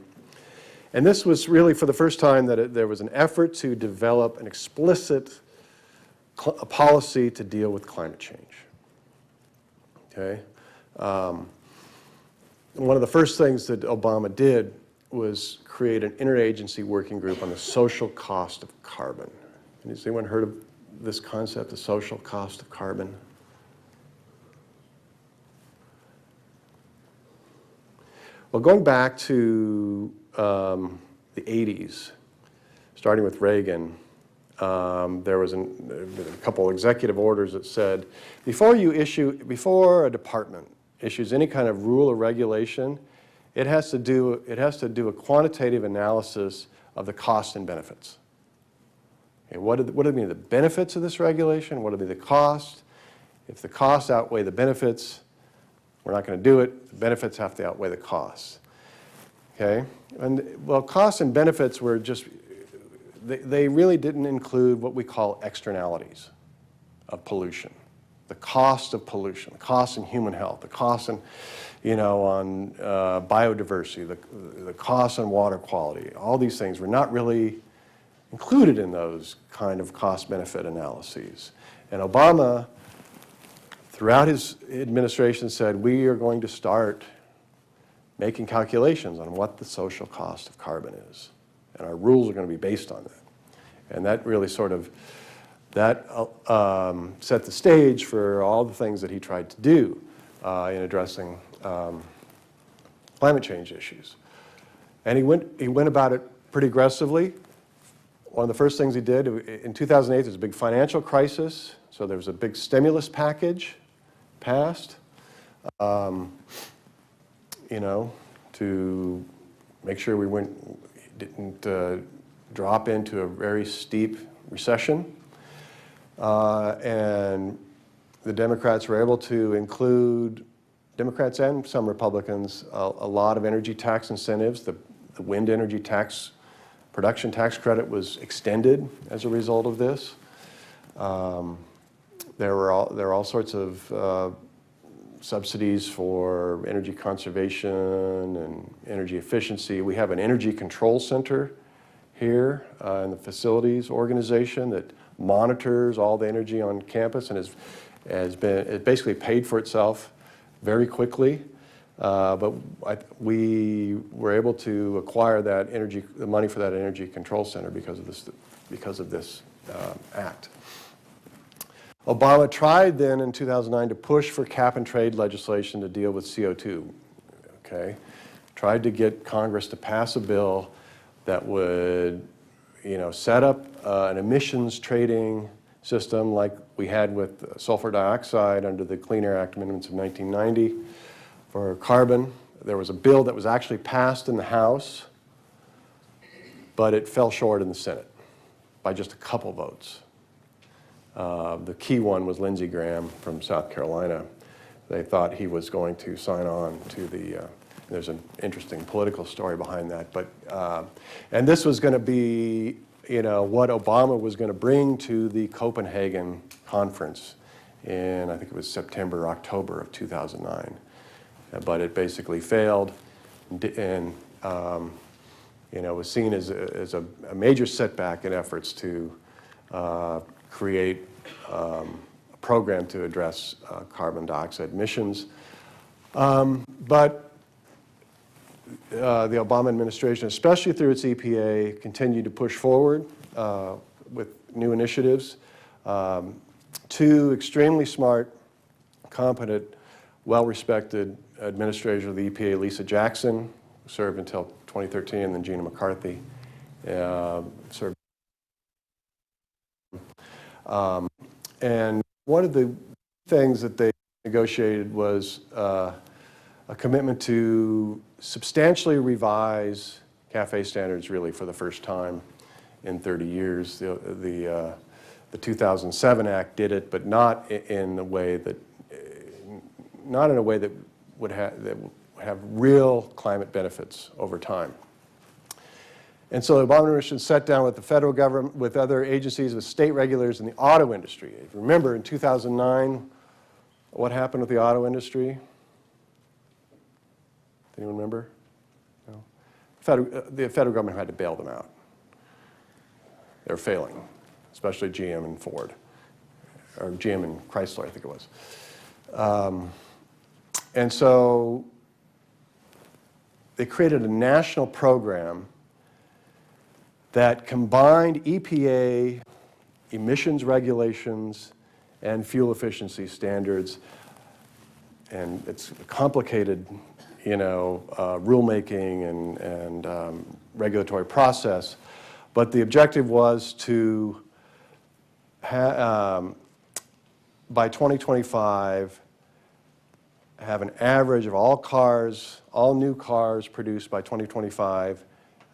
And this was really for the first time that there was an effort to develop an explicit policy to deal with climate change. Okay? One of the first things that Obama did was create an interagency working group on the social cost of carbon. Has anyone heard of this concept, the social cost of carbon? Well, going back to the 80s, starting with Reagan, there was a couple executive orders that said, before a department issues any kind of rule or regulation, it has to do a quantitative analysis of the costs and benefits. Okay, what do they mean, the benefits of this regulation? What do they mean, the cost? If the costs outweigh the benefits, we're not going to do it. The benefits have to outweigh the costs. Okay? And, well, costs and benefits were just, they really didn't include what we call externalities of pollution. The cost of pollution, the cost in human health, the cost in, on biodiversity, the cost on water quality. All these things were not really included in those kind of cost-benefit analyses. And Obama, throughout his administration, said, we are going to start making calculations on what the social cost of carbon is. And our rules are going to be based on that. And that really sort of, that set the stage for all the things that he tried to do in addressing climate change issues. And he went about it pretty aggressively. One of the first things he did, in 2008, there was a big financial crisis, so there was a big stimulus package passed, you know, to make sure we didn't drop into a very steep recession. And the Democrats were able to include, Democrats and some Republicans, a lot of energy tax incentives. The wind energy tax, production tax credit was extended as a result of this. There were all sorts of subsidies for energy conservation and energy efficiency. We have an energy control center here in the facilities organization that monitors all the energy on campus and it basically paid for itself very quickly. But we were able to acquire the money for that energy control center because of this act. Obama tried then in 2009 to push for cap and trade legislation to deal with CO2. Okay, tried to get Congress to pass a bill that would, you know, set up an emissions trading system like we had with sulfur dioxide under the Clean Air Act amendments of 1990 for carbon. There was a bill that was actually passed in the House, but it fell short in the Senate by just a couple votes. The key one was Lindsey Graham from South Carolina. They thought he was going to sign on to the, there's an interesting political story behind that, but, and this was going to be, you know, what Obama was going to bring to the Copenhagen conference in, I think it was September, October of 2009. But it basically failed and, you know, was seen as a major setback in efforts to create a program to address carbon dioxide emissions. But the Obama administration, especially through its EPA, continued to push forward with new initiatives. Two extremely smart, competent, well-respected administrators of the EPA, Lisa Jackson, who served until 2013, and then Gina McCarthy served. And one of the things that they negotiated was a commitment to substantially revise CAFE standards really for the first time in 30 years. The 2007 Act did it, but not in a way that would have real climate benefits over time. And so the Obama administration sat down with the federal government, with other agencies, with state regulators in the auto industry. If you remember, in 2009, what happened with the auto industry? Anyone remember? No? The federal government had to bail them out. They were failing, especially GM and Ford, or GM and Chrysler, I think it was. And so they created a national program that combined EPA emissions regulations and fuel efficiency standards. And it's complicated, you know, rulemaking and regulatory process. But the objective was to, by 2025, have an average of all new cars produced by 2025,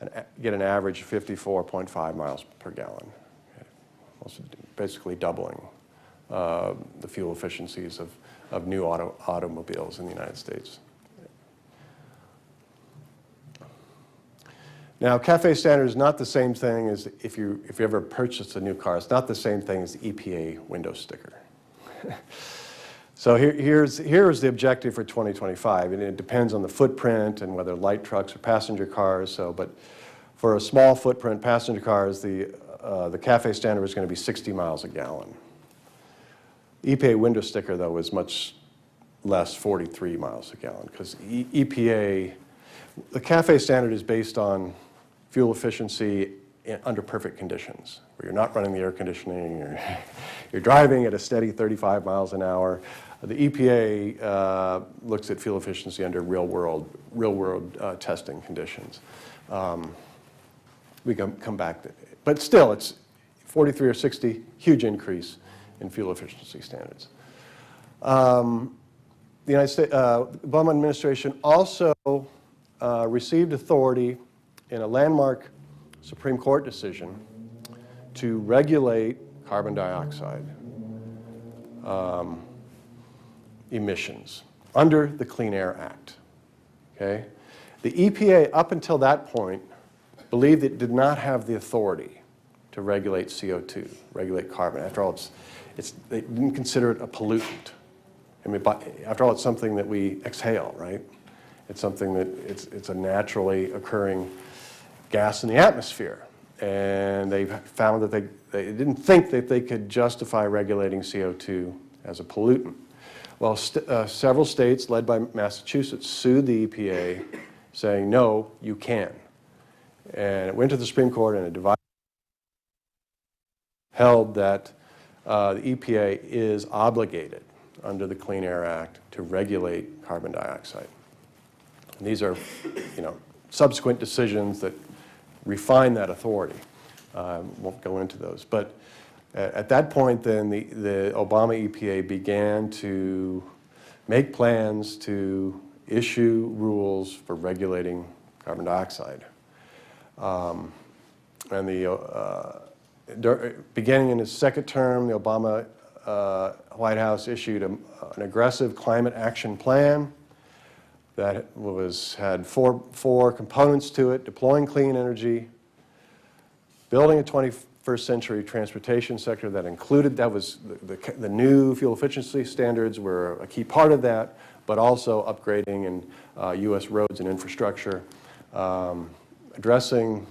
and get an average of 54.5 miles per gallon. Also basically doubling the fuel efficiencies of new automobiles in the United States. Now, CAFE standard is not the same thing as if you ever purchased a new car. It's not the same thing as the EPA window sticker. So here's the objective for 2025, and it depends on the footprint and whether light trucks or passenger cars. So, but for a small footprint passenger cars, the CAFE standard is going to be 60 miles a gallon. EPA window sticker, though, was much less, 43 miles a gallon, because EPA, the CAFE standard is based on fuel efficiency under perfect conditions, where you're not running the air conditioning, you're driving at a steady 35 miles an hour. The EPA looks at fuel efficiency under real-world testing conditions. We come back to it. But still, it's 43 or 60, huge increase in fuel efficiency standards. The United States, Obama administration also received authority in a landmark Supreme Court decision to regulate carbon dioxide emissions under the Clean Air Act. Okay? The EPA, up until that point, believed it did not have the authority to regulate CO2, regulate carbon. After all, they didn't consider it a pollutant. I mean, after all, it's something that we exhale, right? It's something that it's a naturally occurring gas in the atmosphere. And they found that they didn't think that they could justify regulating CO2 as a pollutant. Well, several states, led by Massachusetts, sued the EPA saying, no, you can. And it went to the Supreme Court and it held that the EPA is obligated under the Clean Air Act to regulate carbon dioxide. And these are, subsequent decisions that refine that authority. Won't go into those. But at that point, then, the Obama EPA began to make plans to issue rules for regulating carbon dioxide. And beginning in his second term, the Obama White House issued an aggressive climate action plan that had four components to it: deploying clean energy, building a 21st century transportation sector that included, that was the new fuel efficiency standards were a key part of that, but also upgrading in U.S. roads and infrastructure, addressing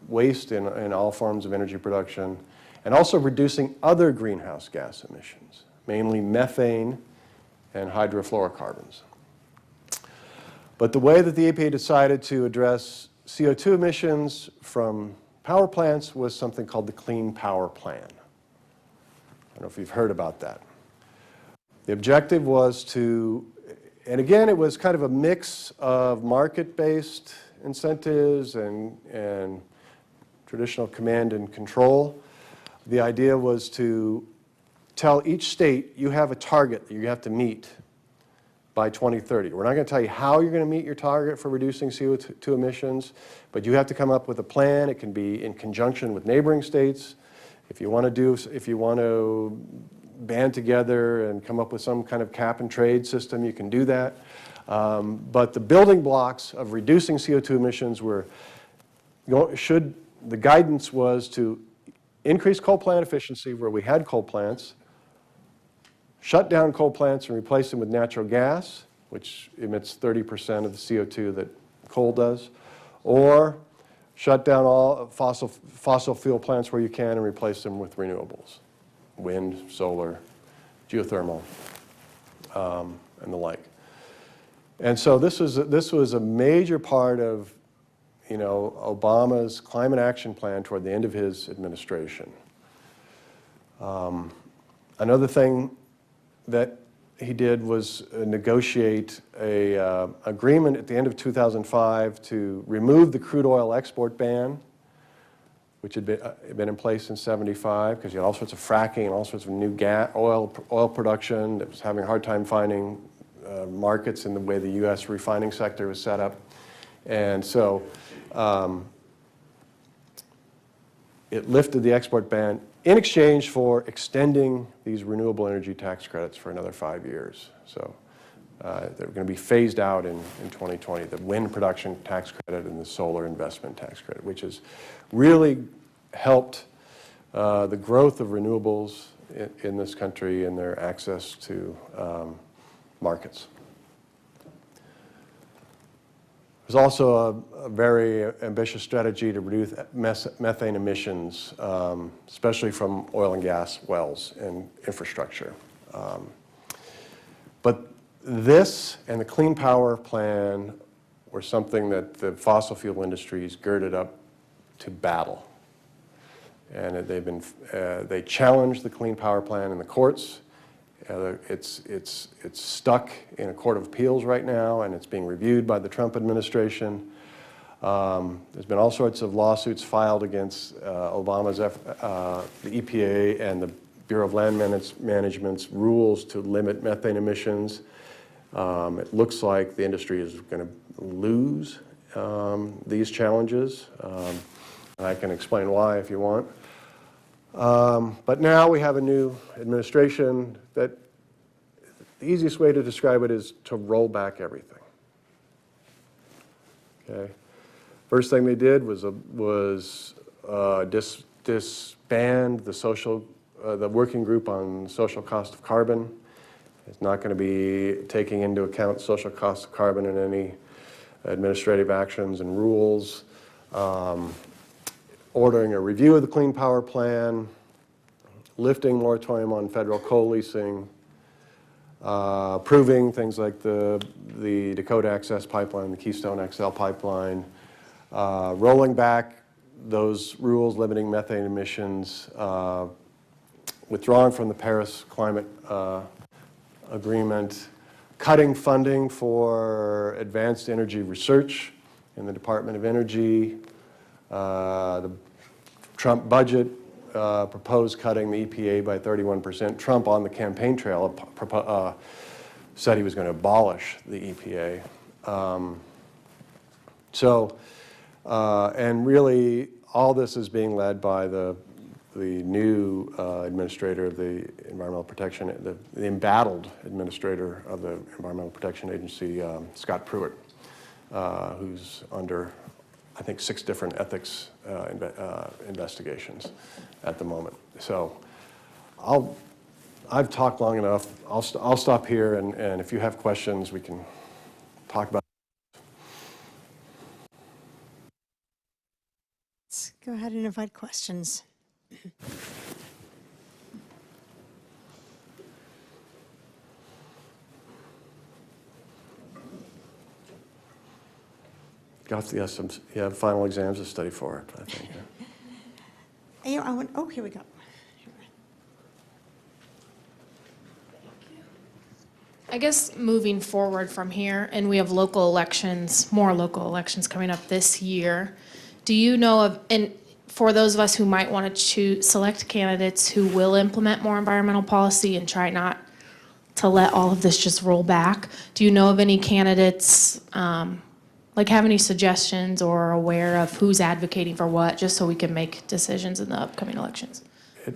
waste in all forms of energy production, and also reducing other greenhouse gas emissions, mainly methane and hydrofluorocarbons. But the way that the EPA decided to address CO2 emissions from power plants was something called the Clean Power Plan. I don't know if you've heard about that. The objective was to, and again, it was kind of a mix of market-based incentives and traditional command and control. The idea was to tell each state, you have a target that you have to meet by 2030. We're not going to tell you how you're going to meet your target for reducing CO2 emissions, but you have to come up with a plan. It can be in conjunction with neighboring states. If you want to band together and come up with some kind of cap and trade system, you can do that. But the building blocks of reducing CO2 emissions were, the guidance was to increase coal plant efficiency where we had coal plants, shut down coal plants and replace them with natural gas, which emits 30% of the CO2 that coal does, or shut down all fossil fuel plants where you can and replace them with renewables, wind, solar, geothermal, and the like. And so this was a major part of, Obama's climate action plan toward the end of his administration. Another thing that he did was negotiate an agreement at the end of 2005 to remove the crude oil export ban, which had been in place since '75, because you had all sorts of fracking and all sorts of new oil production that was having a hard time finding markets in the way the U.S. refining sector was set up. And so it lifted the export ban in exchange for extending these renewable energy tax credits for another 5 years. So they're going to be phased out in 2020, the wind production tax credit and the solar investment tax credit, which has really helped the growth of renewables in this country and their access to markets. There's also a very ambitious strategy to reduce methane emissions, especially from oil and gas wells and infrastructure. But this and the Clean Power Plan were something that the fossil fuel industries girded up to battle. And they challenged the Clean Power Plan in the courts. It's stuck in a court of appeals right now, and it's being reviewed by the Trump administration. There's been all sorts of lawsuits filed against Obama's, the EPA and the Bureau of Land Management's rules to limit methane emissions. It looks like the industry is going to lose these challenges, and I can explain why if you want. But now we have a new administration that the easiest way to describe it is to roll back everything. Okay. First thing they did was disband the working group on social cost of carbon. It's not going to be taking into account social cost of carbon in any administrative actions and rules. Ordering a review of the Clean Power Plan, lifting moratorium on federal coal leasing, approving things like the Dakota Access Pipeline, the Keystone XL Pipeline, rolling back those rules limiting methane emissions, withdrawing from the Paris Climate Agreement, cutting funding for advanced energy research in the Department of Energy. The Trump budget proposed cutting the EPA by 31%. Trump on the campaign trail said he was going to abolish the EPA. And really all this is being led by the new administrator of the Environmental Protection, the embattled administrator of the Environmental Protection Agency, Scott Pruitt, who's under, I think, 6 different ethics investigations at the moment. So I've talked long enough. I'll stop here, and if you have questions, we can talk about it. Let's go ahead and invite questions. You have final exams to study for it, I think. Yeah. Here we go. I guess moving forward from here, and we have local elections, more local elections coming up this year. Do you know of, and for those of us who might want to select candidates who will implement more environmental policy and try not to let all of this just roll back, do you know of any candidates, have any suggestions or aware of who's advocating for what, just so we can make decisions in the upcoming elections?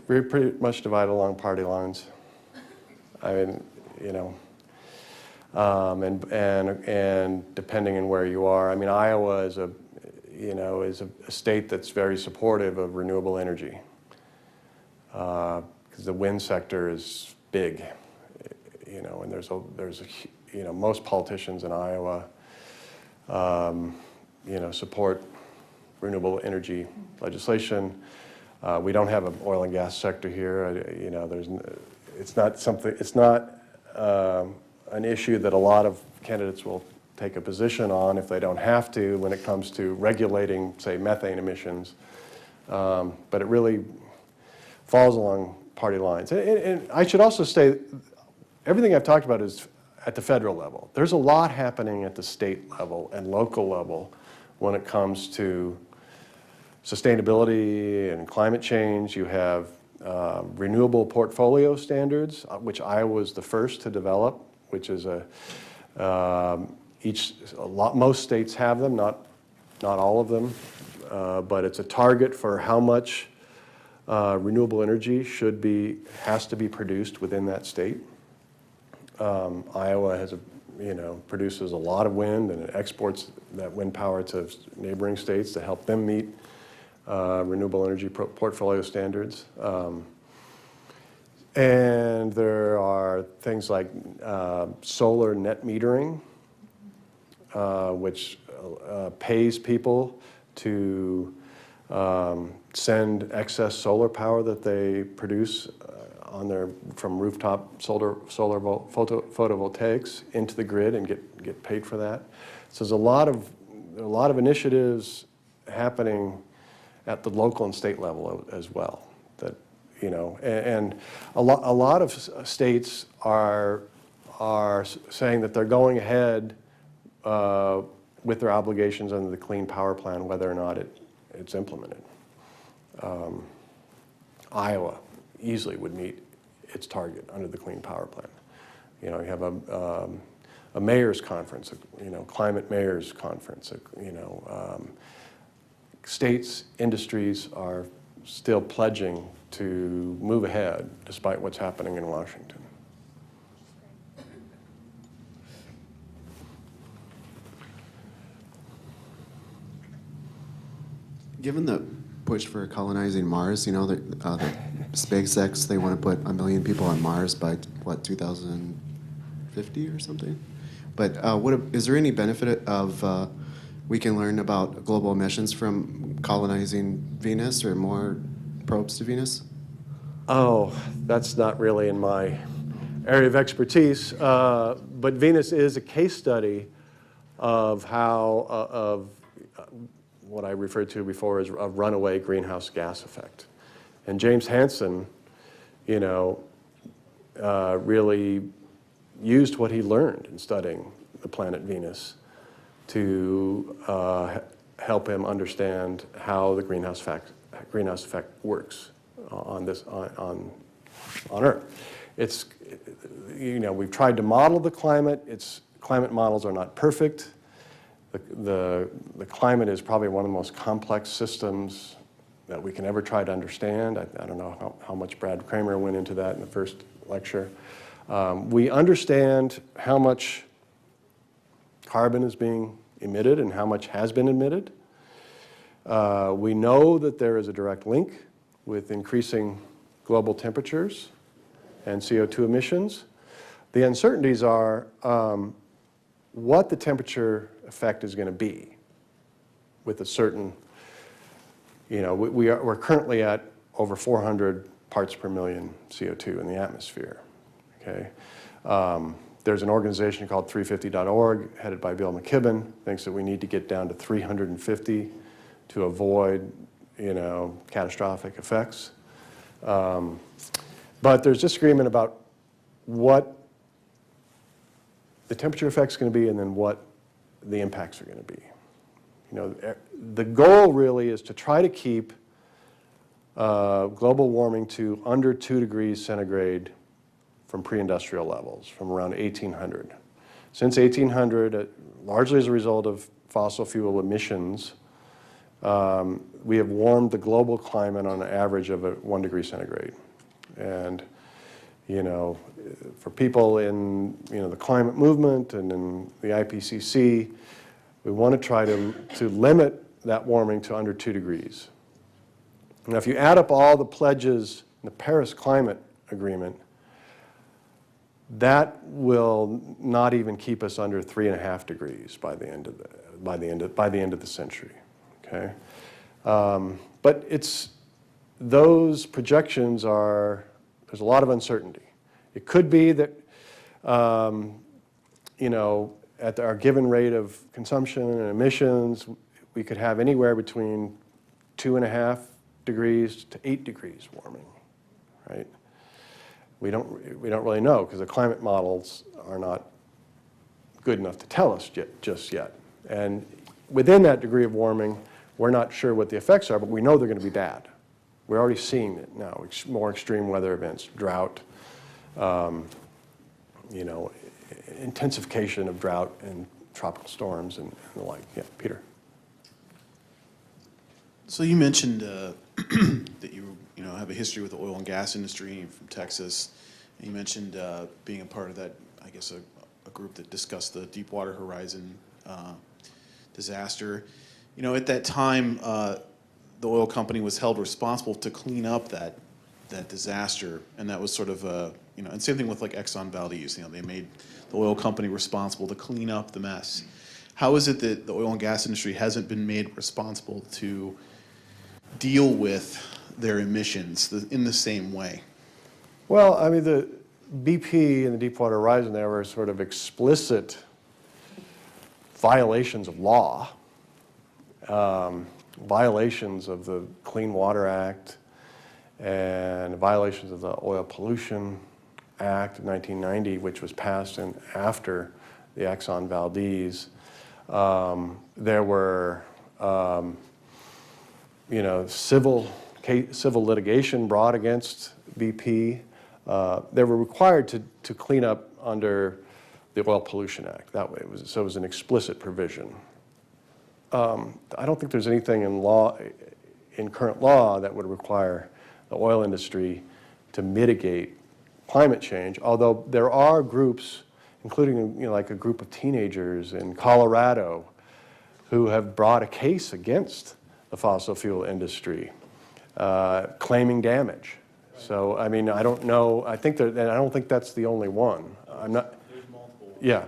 We're pretty much divided along party lines. I mean, and depending on where you are. I mean, Iowa is a state that's very supportive of renewable energy because the wind sector is big, and there's most politicians in Iowa, support renewable energy legislation. We don't have an oil and gas sector here. It's not an issue that a lot of candidates will take a position on if they don't have to when it comes to regulating, say, methane emissions. But it really falls along party lines. And I should also say, everything I've talked about is at the federal level. There's a lot happening at the state level and local level when it comes to sustainability and climate change. You have renewable portfolio standards, which Iowa was the first to develop, which is most states have them, not all of them, but it's a target for how much renewable energy has to be produced within that state. Iowa produces a lot of wind and it exports that wind power to neighboring states to help them meet renewable energy portfolio standards. And there are things like solar net metering, which pays people to send excess solar power that they produce from rooftop photovoltaics into the grid and get paid for that. So there are a lot of initiatives happening at the local and state level as well. That, you know, and a lot of states are saying that they're going ahead with their obligations under the Clean Power Plan, whether or not it's implemented. Iowa easily would meet its target under the Clean Power Plan. You know, you have a mayor's conference, you know, climate mayor's conference, you know, states, industries are still pledging to move ahead despite what's happening in Washington. Given the push for colonizing Mars, you know, the SpaceX, they want to put 1 million people on Mars by, what, 2050 or something? But is there any benefit of we can learn about global emissions from colonizing Venus or more probes to Venus? Oh, that's not really in my area of expertise, but Venus is a case study of how, what I referred to before as a runaway greenhouse gas effect. And James Hansen, you know, really used what he learned in studying the planet Venus to help him understand how the greenhouse effect works on Earth. It's, you know, we've tried to model the climate. Climate models are not perfect. The climate is probably one of the most complex systems that we can ever try to understand. I don't know how much Brad Kramer went into that in the first lecture. We understand how much carbon is being emitted and how much has been emitted. We know that there is a direct link with increasing global temperatures and CO2 emissions. The uncertainties are what the temperature effect is going to be with a certain, you know, we're currently at over 400 parts per million CO2 in the atmosphere, okay? There's an organization called 350.org, headed by Bill McKibben, thinks that we need to get down to 350 to avoid, you know, catastrophic effects. But there's disagreement about what the temperature effect's going to be and then what the impacts are going to be. You know, the goal really is to try to keep global warming to under 2 degrees centigrade from pre-industrial levels, from around 1800. Since 1800, largely as a result of fossil fuel emissions, we have warmed the global climate on an average of 1 degree centigrade. And, you know, for people in, you know, the climate movement and in the IPCC, we want to try to limit that warming to under 2 degrees. Now, if you add up all the pledges in the Paris Climate Agreement, that will not even keep us under 3.5 degrees by the end of the century. Okay, but those projections there's a lot of uncertainty. It could be that you know, at our given rate of consumption and emissions, we could have anywhere between 2.5 degrees to 8 degrees warming, right? We don't really know because the climate models are not good enough to tell us just yet. And within that degree of warming, we're not sure what the effects are, but we know they're going to be bad. We're already seeing it now, more extreme weather events, drought, you know, intensification of drought and tropical storms and the like. Yeah, Peter. So you mentioned that you know, have a history with the oil and gas industry from Texas. And you mentioned being a part of that, I guess, a group that discussed the Deepwater Horizon disaster. You know, at that time, the oil company was held responsible to clean up that disaster, and that was sort of you know, and same thing with like Exxon Valdez. You know, they made the oil company responsible to clean up the mess. how is it that the oil and gas industry hasn't been made responsible to deal with their emissions in the same way? Well, I mean, the BP and the Deepwater Horizon, there were sort of explicit violations of law, violations of the Clean Water Act, and violations of the Oil Pollution Act of 1990, which was passed after the Exxon Valdez. There were, civil litigation brought against BP. They were required to clean up under the Oil Pollution Act. That way, it was an explicit provision. I don't think there's anything in current law that would require the oil industry to mitigate climate change, although there are groups, including like a group of teenagers in Colorado who have brought a case against the fossil fuel industry, claiming damage. So, I mean, I don't know, I don't think that's the only one. I'm not. There's multiple. Yeah.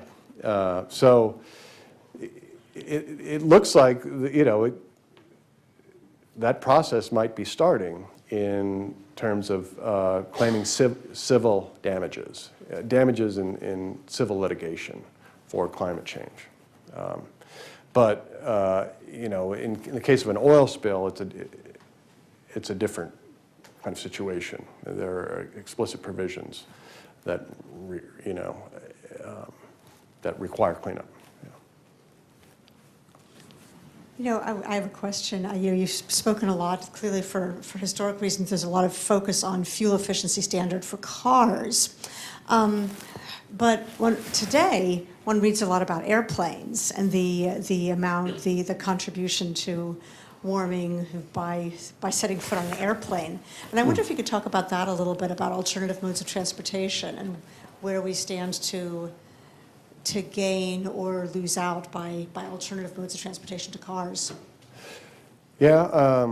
So it looks like, that process might be starting in terms of claiming civil damages, in civil litigation for climate change. But in the case of an oil spill, it's a different kind of situation. There are explicit provisions that that require cleanup. I have a question. You've spoken a lot, clearly for historic reasons, there's a lot of focus on fuel efficiency standard for cars. But today, one reads a lot about airplanes and the amount, the contribution to warming by setting foot on an airplane. And I wonder if you could talk about that a little bit, about alternative modes of transportation and where we stand to gain or lose out by alternative modes of transportation to cars. Yeah,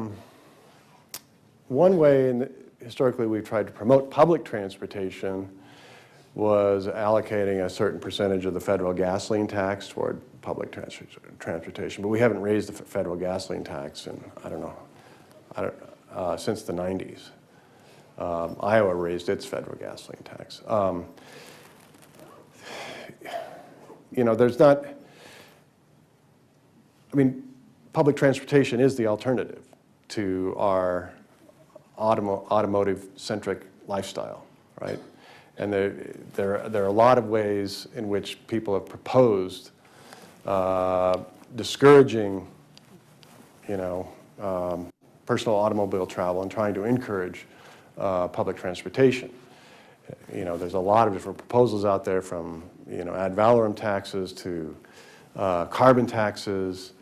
one way historically we've tried to promote public transportation was allocating a certain percentage of the federal gasoline tax toward public transportation, but we haven't raised the federal gasoline tax in, since the 90s. Iowa raised its federal gasoline tax. There's not, public transportation is the alternative to our automotive-centric lifestyle, right? And there are a lot of ways in which people have proposed discouraging, personal automobile travel and trying to encourage public transportation. There's a lot of different proposals out there, from ad valorem taxes to carbon taxes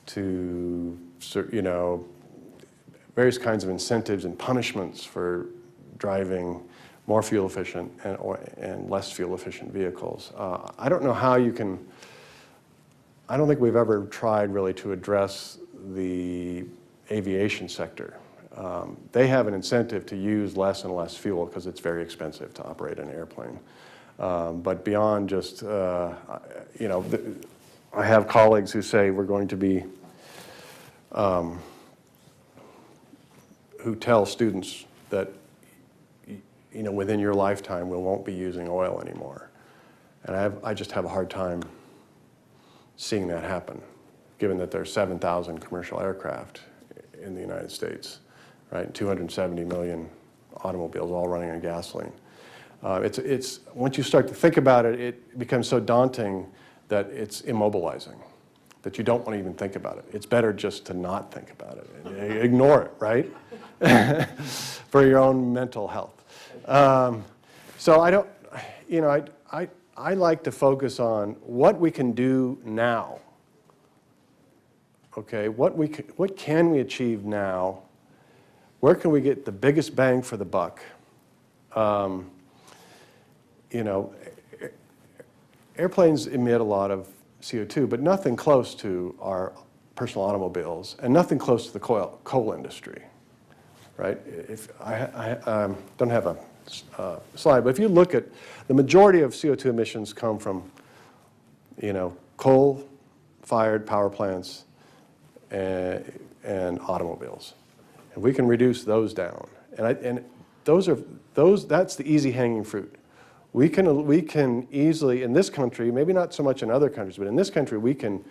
to various kinds of incentives and punishments for driving more fuel efficient and less fuel efficient vehicles. I don't know how you can. I don't think we've ever tried really to address the aviation sector. They have an incentive to use less and less fuel because it's very expensive to operate an airplane. But beyond just, I have colleagues who say we're going to be, who tell students that, within your lifetime we won't be using oil anymore. And I just have a hard time seeing that happen, given that there are 7,000 commercial aircraft in the United States, right? 270 million automobiles all running on gasoline. It's once you start to think about it, it becomes so daunting that it's immobilizing, that you don't want to even think about it. It's better just to not think about it and ignore it, right? For your own mental health. So I don't, I like to focus on what we can do now. Okay, what can we achieve now? Where can we get the biggest bang for the buck? Airplanes emit a lot of CO2, but nothing close to our personal automobiles, and nothing close to the coal industry, right? If I don't have a slide, but if you look at the majority of CO2 emissions come from, coal coal-fired power plants and automobiles. And we can reduce those down. And that's the easy hanging fruit. We can easily, in this country, maybe not so much in other countries, but in this country, we can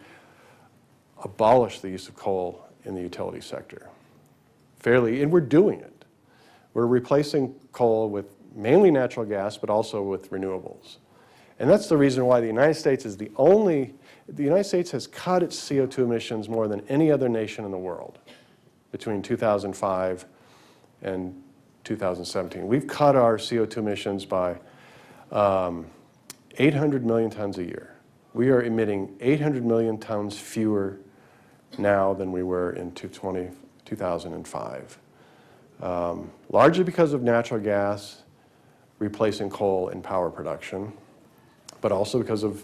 abolish the use of coal in the utility sector fairly, and we're doing it. We're replacing coal with mainly natural gas, but also with renewables. And that's the reason why the United States is the United States has cut its CO2 emissions more than any other nation in the world between 2005 and 2017. We've cut our CO2 emissions by 800 million tons a year. We are emitting 800 million tons fewer now than we were in 2005. Largely because of natural gas replacing coal in power production, but also because of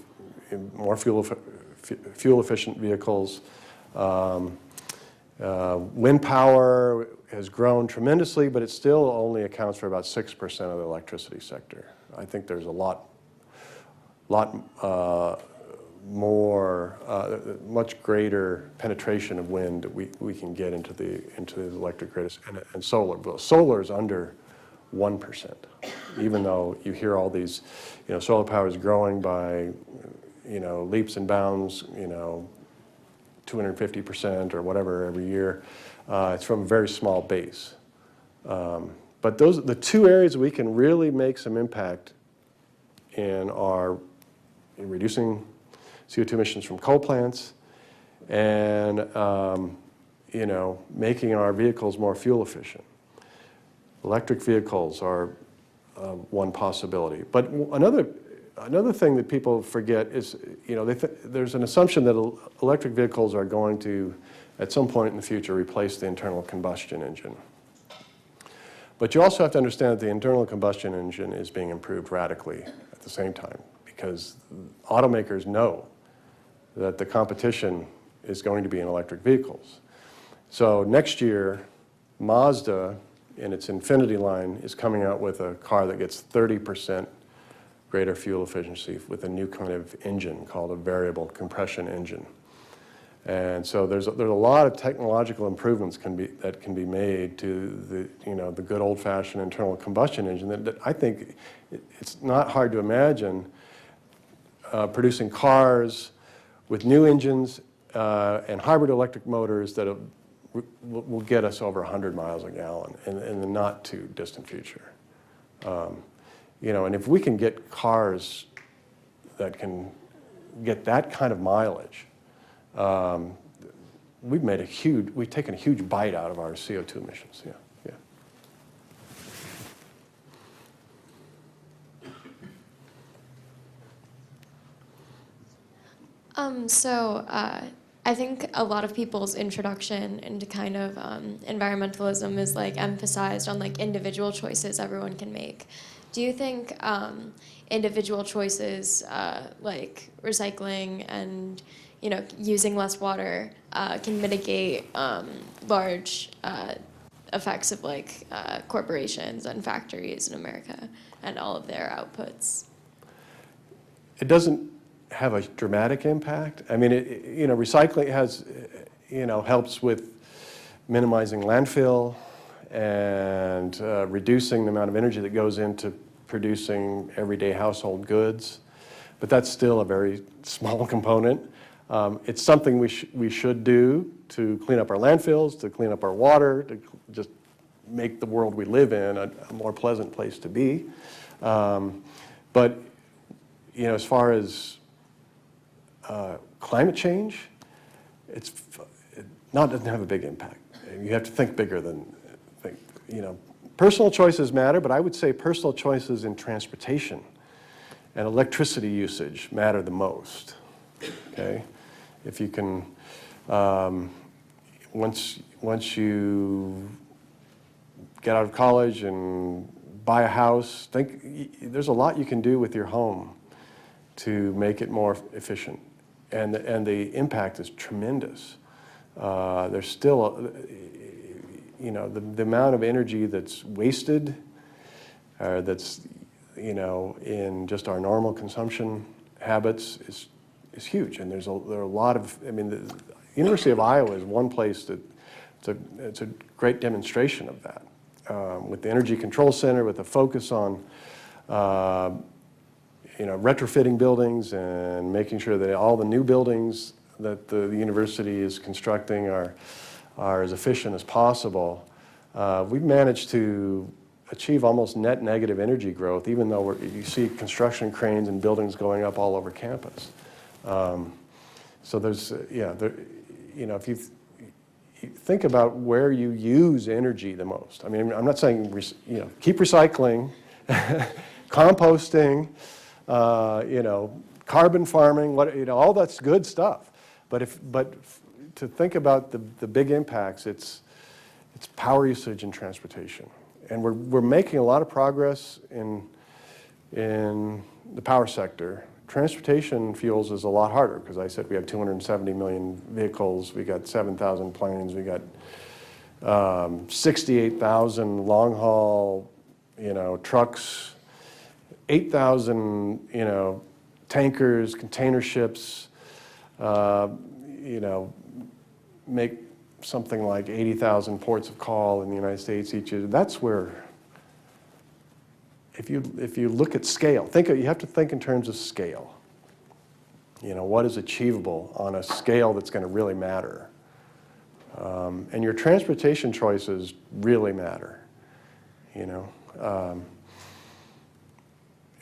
more fuel-efficient vehicles. Wind power has grown tremendously, but it still only accounts for about 6% of the electricity sector. I think there's a much greater penetration of wind that we can get into the electric grid, and solar. Well, solar is under 1%, even though you hear all these, solar power is growing by, leaps and bounds, 250% or whatever every year. It's from a very small base. But the two areas we can really make some impact in are reducing CO2 emissions from coal plants and making our vehicles more fuel efficient. Electric vehicles are one possibility. But another thing that people forget is, there's an assumption that electric vehicles are going to, at some point in the future, replace the internal combustion engine. But you also have to understand that the internal combustion engine is being improved radically at the same time, because automakers know that the competition is going to be in electric vehicles. So next year, Mazda, in its Infinity line, is coming out with a car that gets 30% greater fuel efficiency with a new kind of engine called a variable compression engine. And so there's a lot of technological improvements that can be made to the good old-fashioned internal combustion engine that I think it's not hard to imagine producing cars with new engines and hybrid electric motors that will get us over 100 miles a gallon in the not too distant future. And if we can get cars that can get that kind of mileage, we've taken a huge bite out of our CO2 emissions. Yeah. I think a lot of people's introduction into kind of environmentalism is emphasized on individual choices everyone can make. Do you think individual choices like recycling and using less water can mitigate large effects of corporations and factories in America and all of their outputs? It doesn't have a dramatic impact. I mean, recycling has, helps with minimizing landfill and reducing the amount of energy that goes into producing everyday household goods. But that's still a very small component. It's something we should do to clean up our landfills, to clean up our water, to just make the world we live in a more pleasant place to be. But as far as climate change, it doesn't have a big impact. You have to think bigger than personal choices matter, but I would say personal choices in transportation and electricity usage matter the most. Okay, if you can, once you get out of college and buy a house, there's a lot you can do with your home to make it more efficient, and the impact is tremendous. There's still the amount of energy that's wasted, that's in just our normal consumption habits is is huge, and there are a lot of, I mean, the University of Iowa is one place that it's a great demonstration of that. With the Energy Control Center, with a focus on retrofitting buildings and making sure that all the new buildings that the university is constructing are as efficient as possible. We've managed to achieve almost net negative energy growth, even though you see construction cranes and buildings going up all over campus. So there's, if you think about where you use energy the most. I mean, I'm not saying, keep recycling, composting, carbon farming, all that's good stuff. But to think about the big impacts, it's power usage and transportation. And we're making a lot of progress in the power sector. Transportation fuels is a lot harder because I said we have 270 million vehicles, we got 7,000 planes, we got 68,000 long haul, trucks, 8,000, tankers, container ships, make something like 80,000 ports of call in the United States each year. That's where, if you look at scale, you have to think in terms of scale. What is achievable on a scale that's going to really matter? And your transportation choices really matter.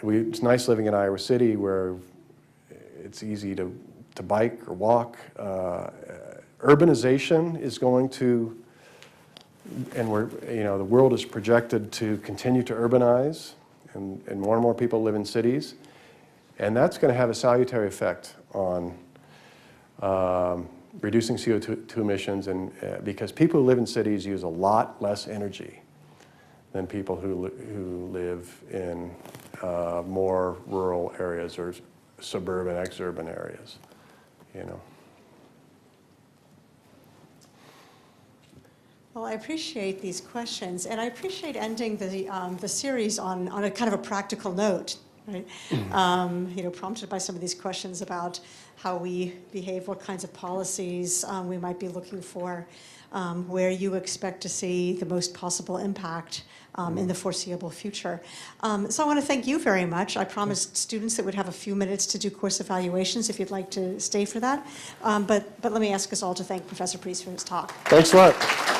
It's nice living in Iowa City where it's easy to bike or walk. Urbanization is going to, and the world is projected to continue to urbanize, and more and more people live in cities, and that's going to have a salutary effect on reducing CO2 emissions, and because people who live in cities use a lot less energy than people who live in more rural areas or suburban, exurban areas. Well, I appreciate these questions, and I appreciate ending the series on a kind of a practical note, right? Prompted by some of these questions about how we behave, what kinds of policies we might be looking for, where you expect to see the most possible impact in the foreseeable future. So I want to thank you very much. I promised students that would have a few minutes to do course evaluations if you'd like to stay for that. But let me ask us all to thank Professor Priest for his talk. Thanks a lot.